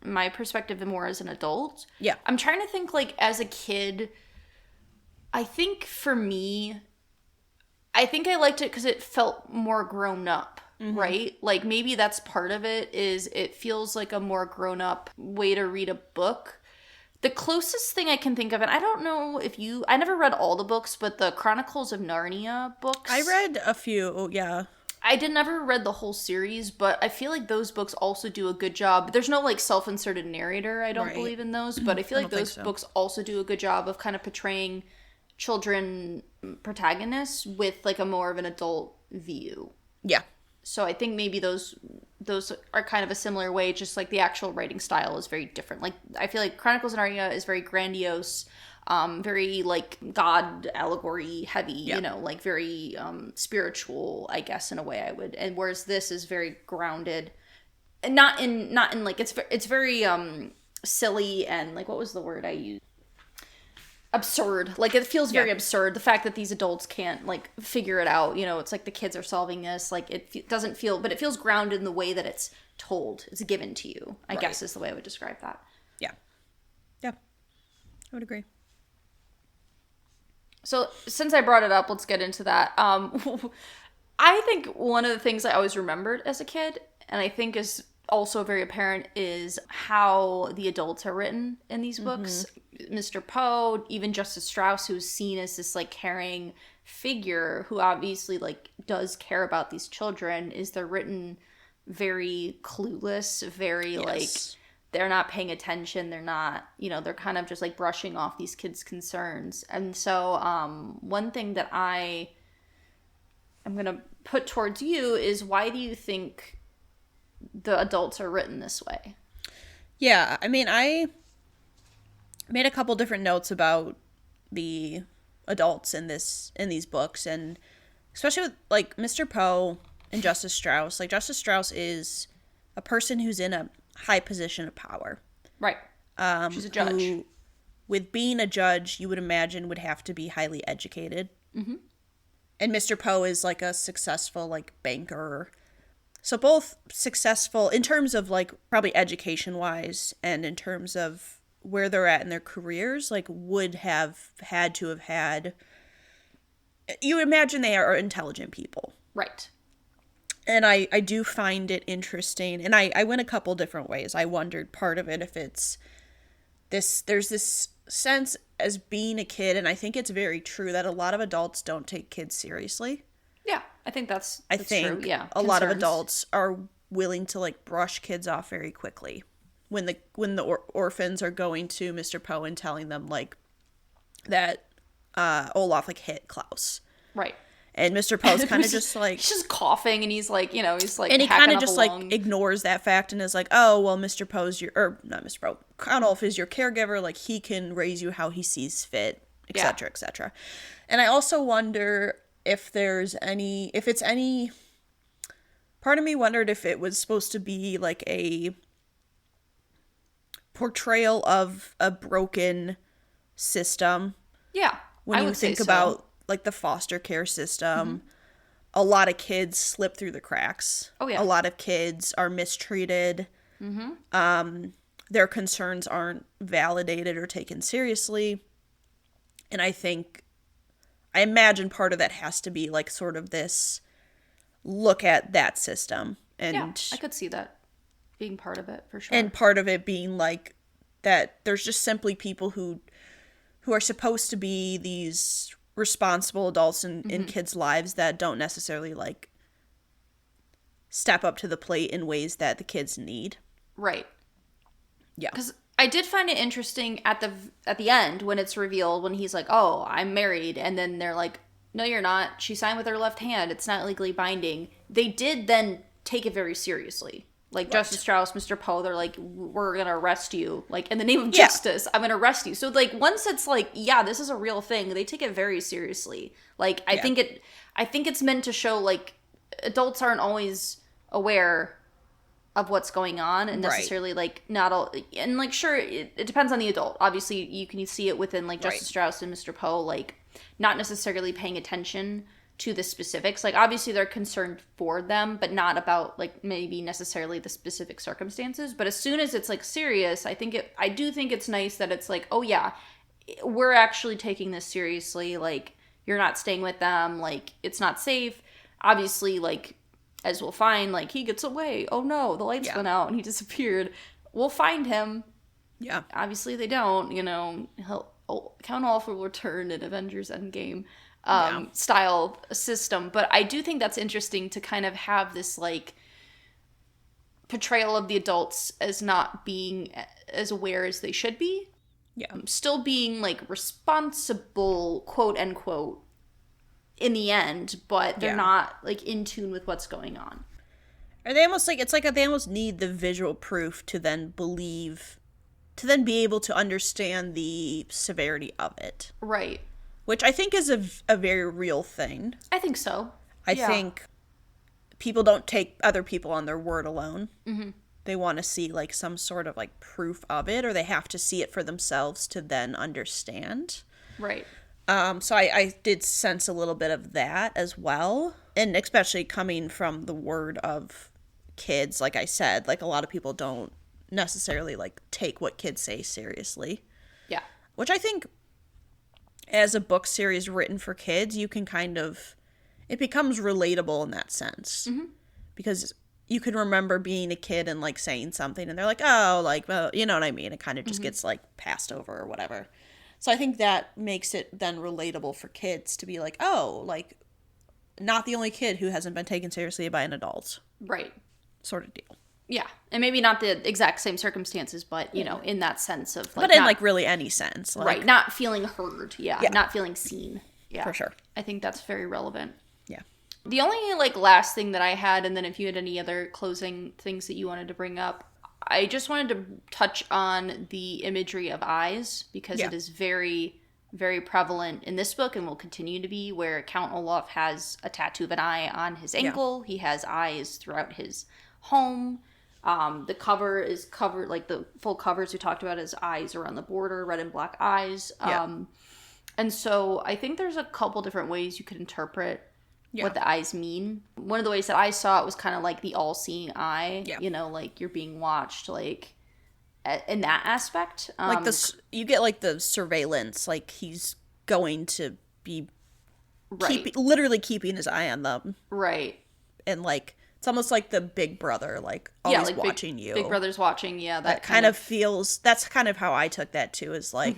my perspective and more as an adult. Yeah. I'm trying to think like as a kid, I think for me, I think I liked it because it felt more grown up, right? Like maybe that's part of it is it feels like a more grown up way to read a book. The closest thing I can think of, and I don't know if I never read all the books, but the Chronicles of Narnia books. I read a few, yeah. I never read the whole series, but I feel like those books also do a good job. There's no like self-inserted narrator, I don't believe in those, but I feel like those books also do a good job of kind of portraying children protagonists with like a more of an adult view. Yeah. So I think maybe those are kind of a similar way, just like the actual writing style is very different. Like I feel like Chronicles of Narnia is very grandiose, very like God allegory heavy, you know, like very spiritual, I guess in a way I would. And whereas this is very grounded, and not in like it's very silly and like what was the word I used? Absurd. Like it feels very absurd, the fact that these adults can't like figure it out, you know. It's like the kids are solving this, like it doesn't feel, but it feels grounded in the way that it's told, it's given to you, I guess is the way I would describe that. I would agree. So since I brought it up, let's get into that. I think one of the things I always remembered as a kid, and I think is also very apparent, is how the adults are written in these books. Mr. Poe, even Justice Strauss, who's seen as this like caring figure who obviously like does care about these children, they're written very clueless, very like they're not paying attention, they're not, you know, they're kind of just like brushing off these kids' concerns. And so one thing that I'm gonna put towards you is, why do you think the adults are written this way? Yeah, I mean, I made a couple different notes about the adults in these books, and especially with like Mr. Poe and Justice Strauss. Like Justice Strauss is a person who's in a high position of power. Right. She's a judge. Who, with being a judge, you would imagine would have to be highly educated. And Mr. Poe is like a successful like banker. So both successful in terms of like probably education wise, and in terms of where they're at in their careers, like would have had to have had, you imagine they are intelligent people. Right. And I do find it interesting, and I went a couple different ways. I wondered part of it if it's there's this sense as being a kid, and I think it's very true that a lot of adults don't take kids seriously. Yeah, I think that's I think true. Yeah, a lot of adults are willing to like brush kids off very quickly when the orphans are going to Mr. Poe and telling them like that Olaf like hit Klaus. Right. And Mr. Poe's kind of just like, he's just coughing, and he's like, you know, he's like, and he kind of just like ignores that fact and is like, oh well, Mr. Poe's not Mr. Poe, Conolf is your caregiver, like he can raise you how he sees fit, etc., etc. And I also wonder if it's any part of me wondered if it was supposed to be like a portrayal of a broken system. Yeah. When you think about like the foster care system, a lot of kids slip through the cracks. Oh yeah. A lot of kids are mistreated. Their concerns aren't validated or taken seriously. And I imagine part of that has to be like sort of this look at that system. And yeah, I could see that being part of it for sure. And part of it being like that there's just simply people who are supposed to be these responsible adults in kids' lives that don't necessarily like step up to the plate in ways that the kids need. Right. Yeah. Because I did find it interesting at the end when it's revealed, when he's like, oh, I'm married. And then they're like, no, you're not. She signed with her left hand. It's not legally binding. They did then take it very seriously. Like, Justice Strauss, Mr. Poe, they're like, we're gonna arrest you. Like, in the name of justice, I'm gonna arrest you. So, like, once it's like, yeah, this is a real thing, they take it very seriously. Like, I think it's meant to show, like, adults aren't always aware of what's going on, and necessarily, like, not all, and, like, sure, it depends on the adult. Obviously, you can see it within, like, Justice Strauss and Mr. Poe, like, not necessarily paying attention to the specifics. Like, obviously they're concerned for them, but not about, like, maybe necessarily the specific circumstances. But as soon as it's, like, serious, I do think it's nice that it's like, oh yeah, we're actually taking this seriously. Like, you're not staying with them, like, it's not safe. Obviously, like, as we'll find, like, he gets away, oh no, the lights went out and he disappeared. We'll find him. Yeah, obviously they don't, you know. Count Olaf will return in Avengers Endgame style system. But I do think that's interesting to kind of have this, like, portrayal of the adults as not being as aware as they should be. Yeah. Still being, like, responsible, quote unquote, in the end, but they're not, like, in tune with what's going on. Are they almost like, it's like they almost need the visual proof to then believe, to then be able to understand the severity of it. Right. Which I think is a very real thing. I think so. I think people don't take other people on their word alone. Mm-hmm. They want to see, like, some sort of, like, proof of it, or they have to see it for themselves to then understand. Right. So I did sense a little bit of that as well. And especially coming from the word of kids, like I said, like, a lot of people don't necessarily, like, take what kids say seriously. Yeah. Which I think, as a book series written for kids, you can kind of, it becomes relatable in that sense. Mm-hmm. Because you can remember being a kid and, like, saying something and they're like, oh, like, well, you know what I mean? It kind of just gets, like, passed over or whatever. So I think that makes it then relatable for kids to be like, oh, like, not the only kid who hasn't been taken seriously by an adult. Right. Sort of deal. Yeah. And maybe not the exact same circumstances, but, you know, in that sense of, like, but in, like, really any sense. Like, right. Not feeling heard. Yeah. Not feeling seen. Yeah. For sure. I think that's very relevant. Yeah. The only, like, last thing that I had, and then if you had any other closing things that you wanted to bring up, I just wanted to touch on the imagery of eyes, because it is very, very prevalent in this book and will continue to be, where Count Olaf has a tattoo of an eye on his ankle. He has eyes throughout his home. The cover is covered, like, the full covers we talked about, his eyes are on the border, red and black eyes. And so I think there's a couple different ways you could interpret what the eyes mean. One of the ways that I saw it was kind of like the all-seeing eye, you know, like, you're being watched, like, in that aspect. Like, you get, like, the surveillance, like, he's going to be literally keeping his eye on them. Right. And, like, it's almost like the big brother, like, always like watching you. Big brother's watching, that kind of feels, that's kind of how I took that too, is like,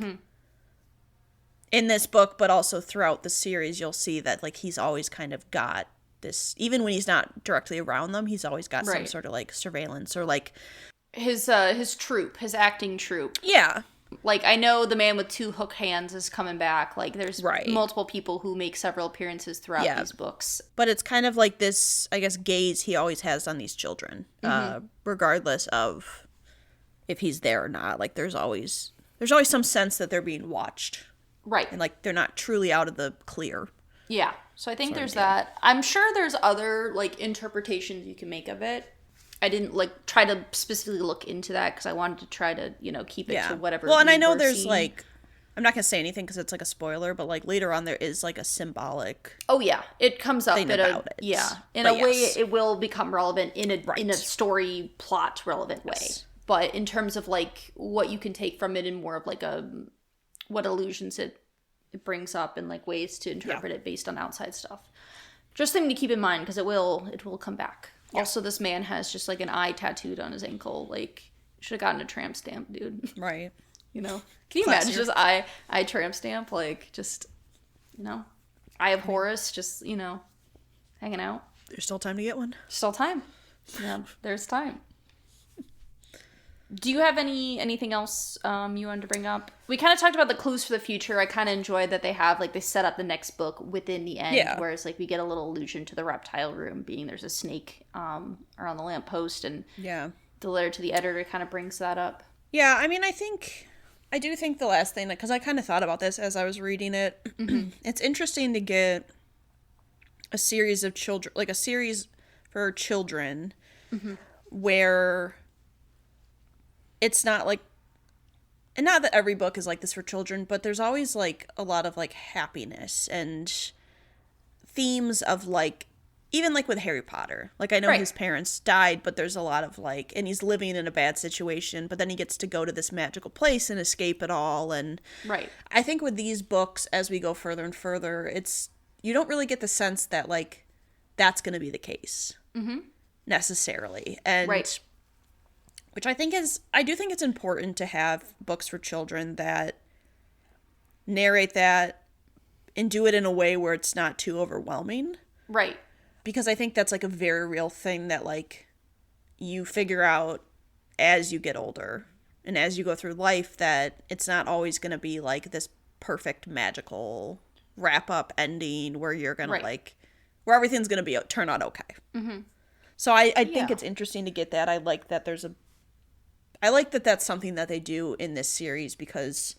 in this book, but also throughout the series, you'll see that, like, he's always kind of got this, even when he's not directly around them, he's always got some sort of, like, surveillance, or, like, his troupe, his acting troupe. Yeah. Like, I know the man with two hook hands is coming back. Like, there's multiple people who make several appearances throughout these books. But it's kind of like this, I guess, gaze he always has on these children, regardless of if he's there or not. Like, there's always some sense that they're being watched. Right. And, like, they're not truly out of the clear. Yeah. So I think there's that. I'm sure there's other, like, interpretations you can make of it. I didn't, like, try to specifically look into that because I wanted to try to, you know, keep it to whatever. Well, and I know there's, like, I'm not going to say anything because it's, like, a spoiler, but, like, later on there is, like, a symbolic. Oh, yeah. It comes up about it. Yeah. In a way, it will become relevant in a story plot relevant way. But in terms of, like, what you can take from it in more of, like, what illusions it brings up and, like, ways to interpret it based on outside stuff. Just something to keep in mind because it will come back. Yeah. Also, this man has just, like, an eye tattooed on his ankle. Like, should have gotten a tramp stamp, dude. Right. You know? Can you imagine just eye tramp stamp? Like, just, you know? Eye of Horus, just, you know, hanging out. There's still time to get one. Still time. Yeah, there's time. Do you have anything else you wanted to bring up? We kind of talked about the clues for the future. I kind of enjoyed that they have, like, they set up the next book within the end, Yeah. whereas, like, we get a little allusion to the reptile room, being there's a snake around the lamppost, and Yeah. the letter to the editor kind of brings that up. Yeah, I mean, I do think the last thing, because I kind of thought about this as I was reading it, it's interesting to get a series of children, like a series for children, where it's not like, and not that every book is like this for children, but there's always like a lot of like happiness and themes of like, even like with Harry Potter, like I know Right. his parents died, but there's a lot of like, and he's living in a bad situation, but then he gets to go to this magical place and escape it all. And Right. I think with these books, as we go further and further, you don't really get the sense that like that's going to be the case necessarily. And Right. which I do think it's important to have books for children that narrate that and do it in a way where it's not too overwhelming. Right. Because I think that's like a very real thing that like you figure out as you get older and as you go through life, that it's not always going to be like this perfect magical wrap up ending where you're going to like, where everything's going to be turn out okay. So I think it's interesting to get that. I like that that's something that they do in this series, because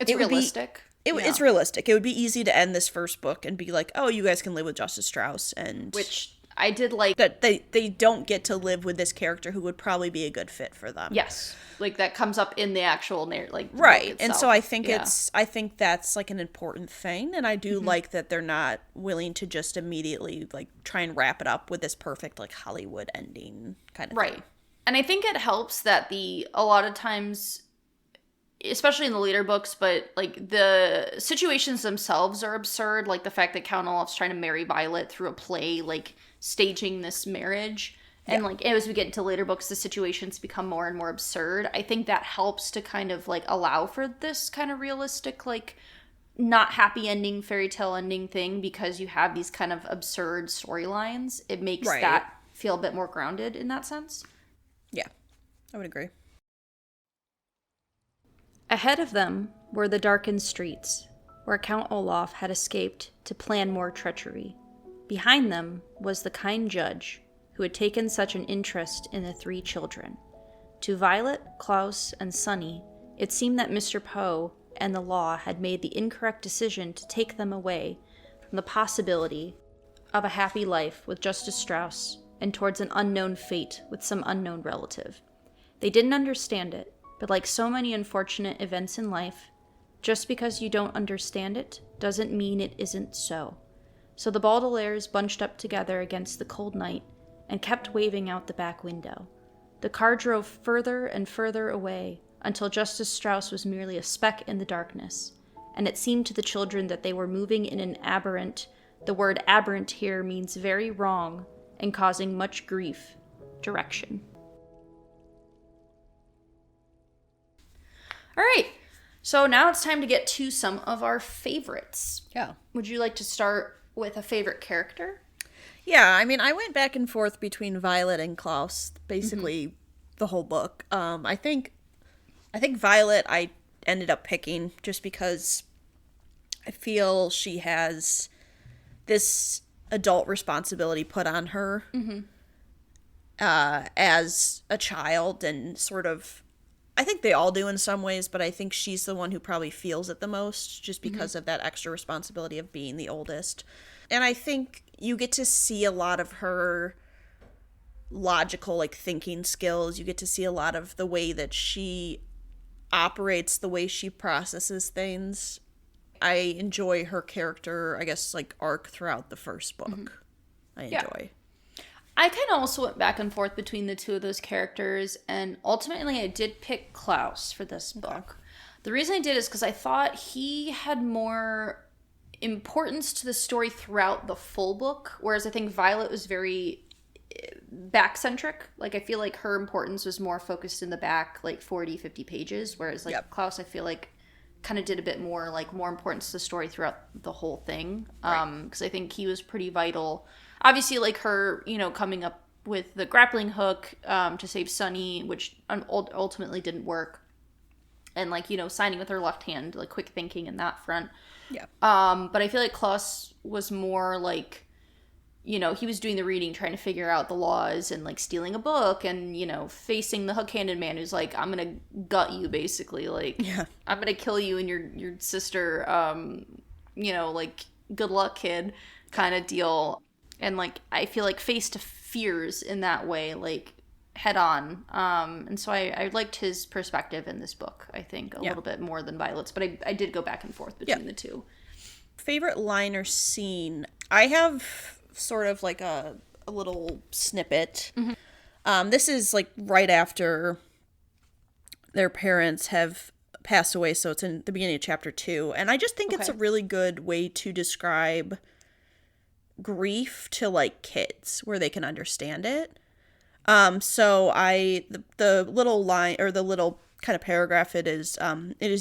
It's realistic. it's realistic. It would be easy to end this first book and be like, oh, you guys can live with Justice Strauss, and Which I did like. that they don't get to live with this character who would probably be a good fit for them. Yes. Like, that comes up in the actual narrative. Like, Right. And so I think I think that's like an important thing, and I do like that they're not willing to just immediately like try and wrap it up with this perfect like Hollywood ending kind of Right. thing. And I think it helps that a lot of times, especially in the later books, but like the situations themselves are absurd. Like the fact that Count Olaf's trying to marry Violet through a play, like staging this marriage. And like as we get into later books, the situations become more and more absurd. I think that helps to kind of like allow for this kind of realistic, like not happy ending, fairy tale ending thing, because you have these kind of absurd storylines. It makes that feel a bit more grounded in that sense. Yeah. I would agree. Ahead of them were the darkened streets, where Count Olaf had escaped to plan more treachery. Behind them was the kind judge who had taken such an interest in the three children. To Violet, Klaus, and Sunny, it seemed that Mr. Poe and the law had made the incorrect decision to take them away from the possibility of a happy life with Justice Strauss and towards an unknown fate with some unknown relative. They didn't understand it, but like so many unfortunate events in life, just because you don't understand it doesn't mean it isn't so. So the Baudelaires bunched up together against the cold night and kept waving out the back window. The car drove further and further away until Justice Strauss was merely a speck in the darkness, and it seemed to the children that they were moving in an aberrant, the word aberrant here means very wrong, and causing much grief, direction. All right, so now it's time to get to some of our favorites. Yeah. Would you like to start with a favorite character? Yeah, I mean, I went back and forth between Violet and Klaus basically the whole book. I think Violet I ended up picking just because I feel she has this adult responsibility put on her as a child, and sort of, I think they all do in some ways, but I think she's the one who probably feels it the most just because of that extra responsibility of being the oldest. And I think you get to see a lot of her logical, like, thinking skills. You get to see a lot of the way that she operates, the way she processes things. I enjoy her character, I guess, like, arc throughout the first book. I enjoy. I kind of also went back and forth between the two of those characters, and ultimately I did pick Klaus for this book. The reason I did is because I thought he had more importance to the story throughout the full book, whereas I think Violet was very back-centric. Like, I feel like her importance was more focused in the back, like 40, 50 pages, whereas like Klaus, I feel like kind of did a bit more, like, more importance to the story throughout the whole thing. Because I think he was pretty vital. Obviously, like, her, you know, coming up with the grappling hook to save Sunny, which ultimately didn't work. And, like, you know, signing with her left hand, like, quick thinking in that front. Yeah. But I feel like Klaus was more, like, you know, he was doing the reading, trying to figure out the laws, and, like, stealing a book, and, you know, facing the hook-handed man who's like, I'm gonna gut you, basically. Like, Yeah. I'm gonna kill you and your sister, you know, like, good luck, kid, kind of deal. And, like, I feel like faced fears in that way, like, head on. And so I liked his perspective in this book, I think, a little bit more than Violet's, but I did go back and forth between the two. Favorite line or scene? I have sort of like a little snippet. This is like right after their parents have passed away, so it's in the beginning of chapter 2. And I just think it's a really good way to describe grief to, like, kids, where they can understand it. So the little line, or the little kind of paragraph, it is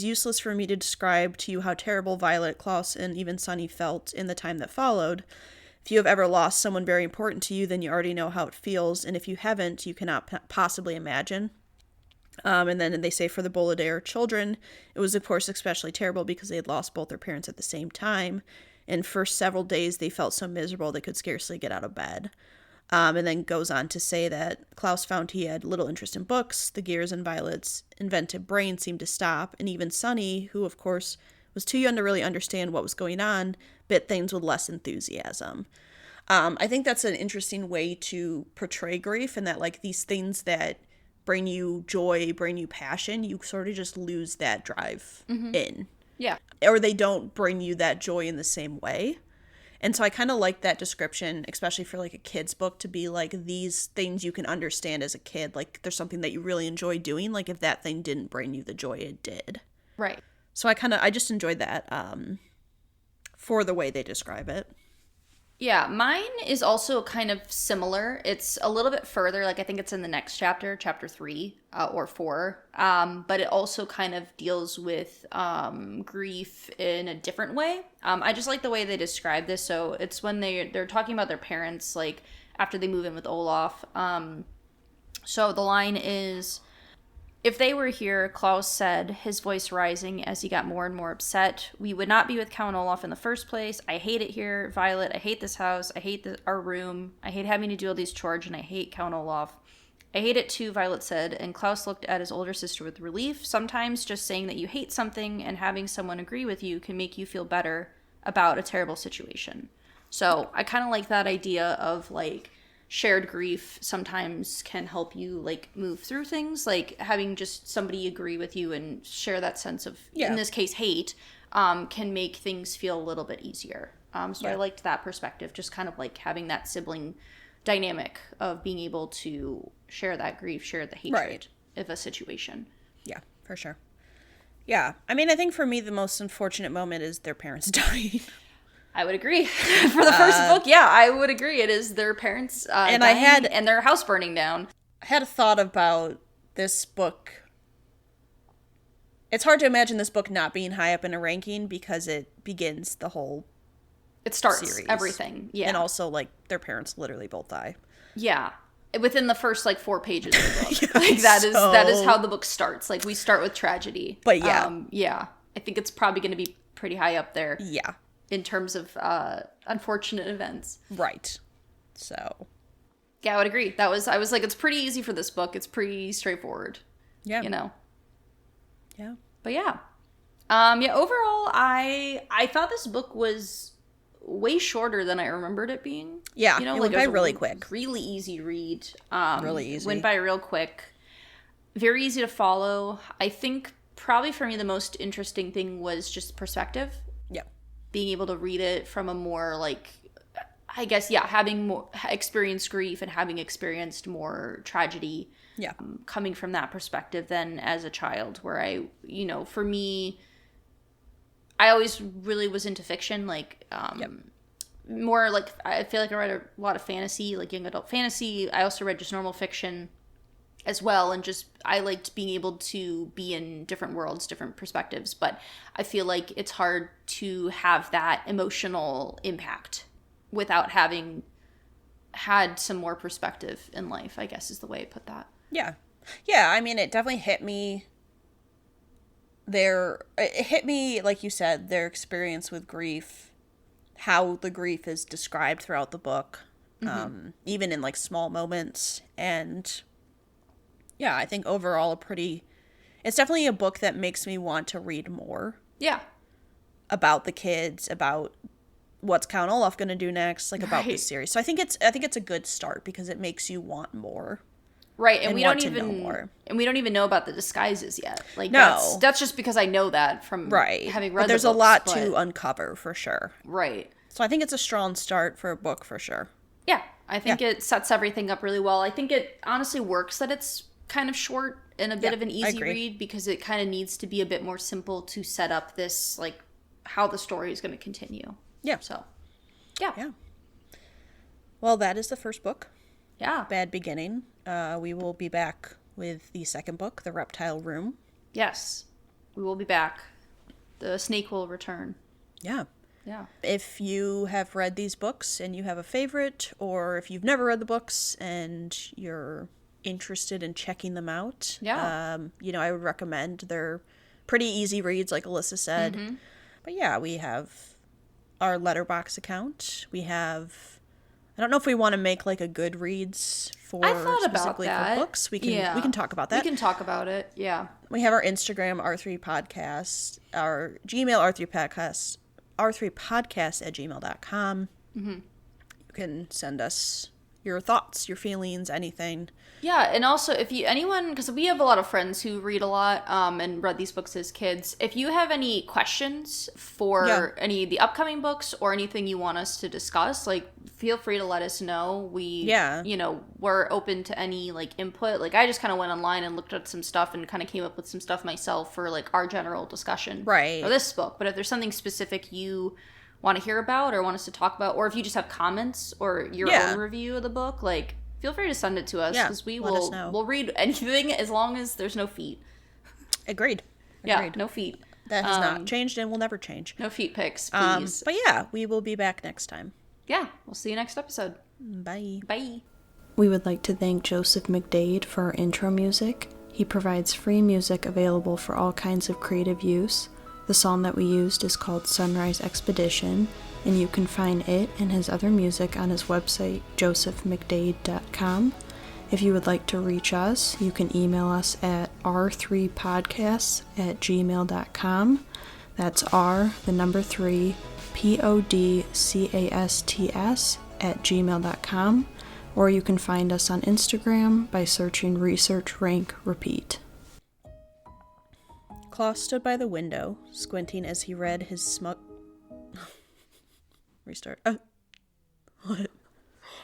useless for me to describe to you how terrible Violet, Klaus, and even Sunny felt in the time that followed. If you have ever lost someone very important to you, then you already know how it feels, and if you haven't, you cannot possibly imagine. And then they say for the Bolidare children, it was of course especially terrible because they had lost both their parents at the same time, and for several days they felt so miserable they could scarcely get out of bed. And then goes on to say that Klaus found he had little interest in books, the gears in Violet's inventive brain seemed to stop, and even Sunny, who of course was too young to really understand what was going on, bit things with less enthusiasm. I think that's an interesting way to portray grief, and that, like, these things that bring you joy, bring you passion, you sort of just lose that drive in. Yeah. Or they don't bring you that joy in the same way. And so I kind of like that description, especially for, like, a kid's book, to be like, these things you can understand as a kid. Like, there's something that you really enjoy doing, like, if that thing didn't bring you the joy it did. Right. So I just enjoyed that for the way they describe it. Yeah, mine is also kind of similar. It's a little bit further, like I think it's in the next chapter, chapter 3 or 4. But it also kind of deals with grief in a different way. I just like the way they describe this. So it's when they're talking about their parents, like after they move in with Olaf. So the line is, if they were here, Klaus said, his voice rising as he got more and more upset, we would not be with Count Olaf in the first place. I hate it here, Violet. I hate this house. I hate our room. I hate having to do all these chores, and I hate Count Olaf. I hate it too, Violet said, and Klaus looked at his older sister with relief. Sometimes just saying that you hate something and having someone agree with you can make you feel better about a terrible situation. So I kind of like that idea of, like, shared grief sometimes can help you, like, move through things, like having just somebody agree with you and share that sense of, in this case, hate, can make things feel a little bit easier. So I liked that perspective, just kind of like having that sibling dynamic of being able to share that grief, share the hatred of a situation. Yeah, for sure. Yeah, I mean, I think for me the most unfortunate moment is their parents dying. I would agree. For the first book, yeah, I would agree. It is their parents and dying and their house burning down. I had a thought about this book. It's hard to imagine this book not being high up in a ranking because it begins the whole It starts series. Everything, yeah. And also, like, their parents literally both die. Yeah. Within the first, like, 4 pages of the book. Yeah, like, that is how the book starts. Like, we start with tragedy. But yeah. Yeah. I think it's probably going to be pretty high up there. Yeah. In terms of unfortunate events. Right. So. Yeah, I would agree. I was like, it's pretty easy for this book. It's pretty straightforward. Yeah. You know? Yeah. But yeah. Yeah, overall, I thought this book was way shorter than I remembered it being. Yeah, you know, it like, went by really quick. Really easy read. Really easy. Went by real quick. Very easy to follow. I think probably for me the most interesting thing was just perspective. Yeah. Being able to read it from a more, like, I guess, yeah, having more experienced grief and having experienced more tragedy. Yeah. Coming from that perspective than as a child, where I, you know, for me, I always really was into fiction, like, more like, I feel like I read a lot of fantasy, like young adult fantasy. I also read just normal fiction as well, and just I liked being able to be in different worlds, different perspectives, but I feel like it's hard to have that emotional impact without having had some more perspective in life, I guess is the way I put that. Yeah. Yeah, I mean, it definitely hit me. It hit me, like you said, their experience with grief, how the grief is described throughout the book, even in like small moments. And yeah, I think overall it's definitely a book that makes me want to read more. Yeah. About the kids, about what's Count Olaf going to do next, like about this series. So I think it's a good start because it makes you want more. Right, and we don't even know about the disguises yet. Like no. that's just because I know that from having read. But there's the books, a lot to uncover for sure. Right. So I think it's a strong start for a book for sure. Yeah, I think it sets everything up really well. I think it honestly works that it's kind of short and a bit of an easy read because it kind of needs to be a bit more simple to set up this, like, how the story is going to continue. Yeah. So, yeah. Yeah. Well, that is the first book. Yeah. Bad Beginning. We will be back with the second book, The Reptile Room. Yes. We will be back. The snake will return. Yeah. Yeah. If you have read these books and you have a favorite, or if you've never read the books and you're interested in checking them out, I would recommend. They're pretty easy reads, like Alyssa said. Mm-hmm. But yeah, we have our Letterboxd account. We have, I don't know if we want to make like a Goodreads for specifically for books. We can talk about that. We can talk about it. Yeah. We have our Instagram R3 podcast, our Gmail r3podcast@gmail.com. Mm-hmm. You can send us your thoughts, your feelings, anything. Yeah, and also because we have a lot of friends who read a lot and read these books as kids. If you have any questions for any of the upcoming books or anything you want us to discuss, like, feel free to let us know. We're open to any, like, input. Like, I just kind of went online and looked at some stuff and kind of came up with some stuff myself for, like, our general discussion for this book. But if there's something specific you want to hear about or want us to talk about, or if you just have comments or your own review of the book, like, feel free to send it to us because we'll read anything as long as there's no feet. Agreed. Yeah, no feet. That has not changed and will never change. No feet pics, please. But yeah, we will be back next time. Yeah, we'll see you next episode. Bye. Bye. We would like to thank Joseph McDade for our intro music. He provides free music available for all kinds of creative use. The song that we used is called Sunrise Expedition, and you can find it and his other music on his website, josephmcdade.com. If you would like to reach us, you can email us at r3podcasts@gmail.com. That's R, the number 3, podcasts@gmail.com. Or you can find us on Instagram by searching Research Rank Repeat. Klaus stood by the window, squinting as he read his Restart. What?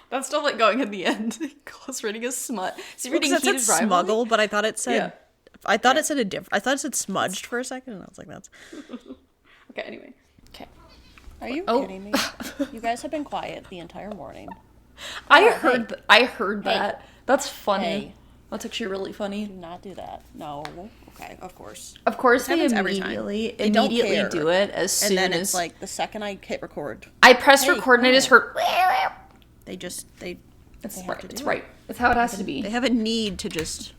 That's still like going at the end. Klaus reading a smut. Is he reading Heated Rivalry? Smuggle, but I thought it said. Yeah. I thought it said I thought it said smudged for a second, and I was like, "That's." Okay. Anyway. Okay. Are you kidding me? You guys have been quiet the entire morning. I heard that. That's funny. Hey. That's actually really funny. Do not do that. No. Okay, of course. Of course, they immediately do it as soon as... And then it's like, the second I hit record... I pressed record and I just heard... It's right. It's how it has to be. They have a need to just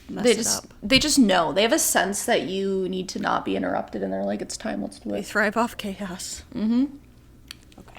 mess it up. They just know. They have a sense that you need to not be interrupted, and they're like, it's time, let's do it. They thrive off chaos. Mm-hmm.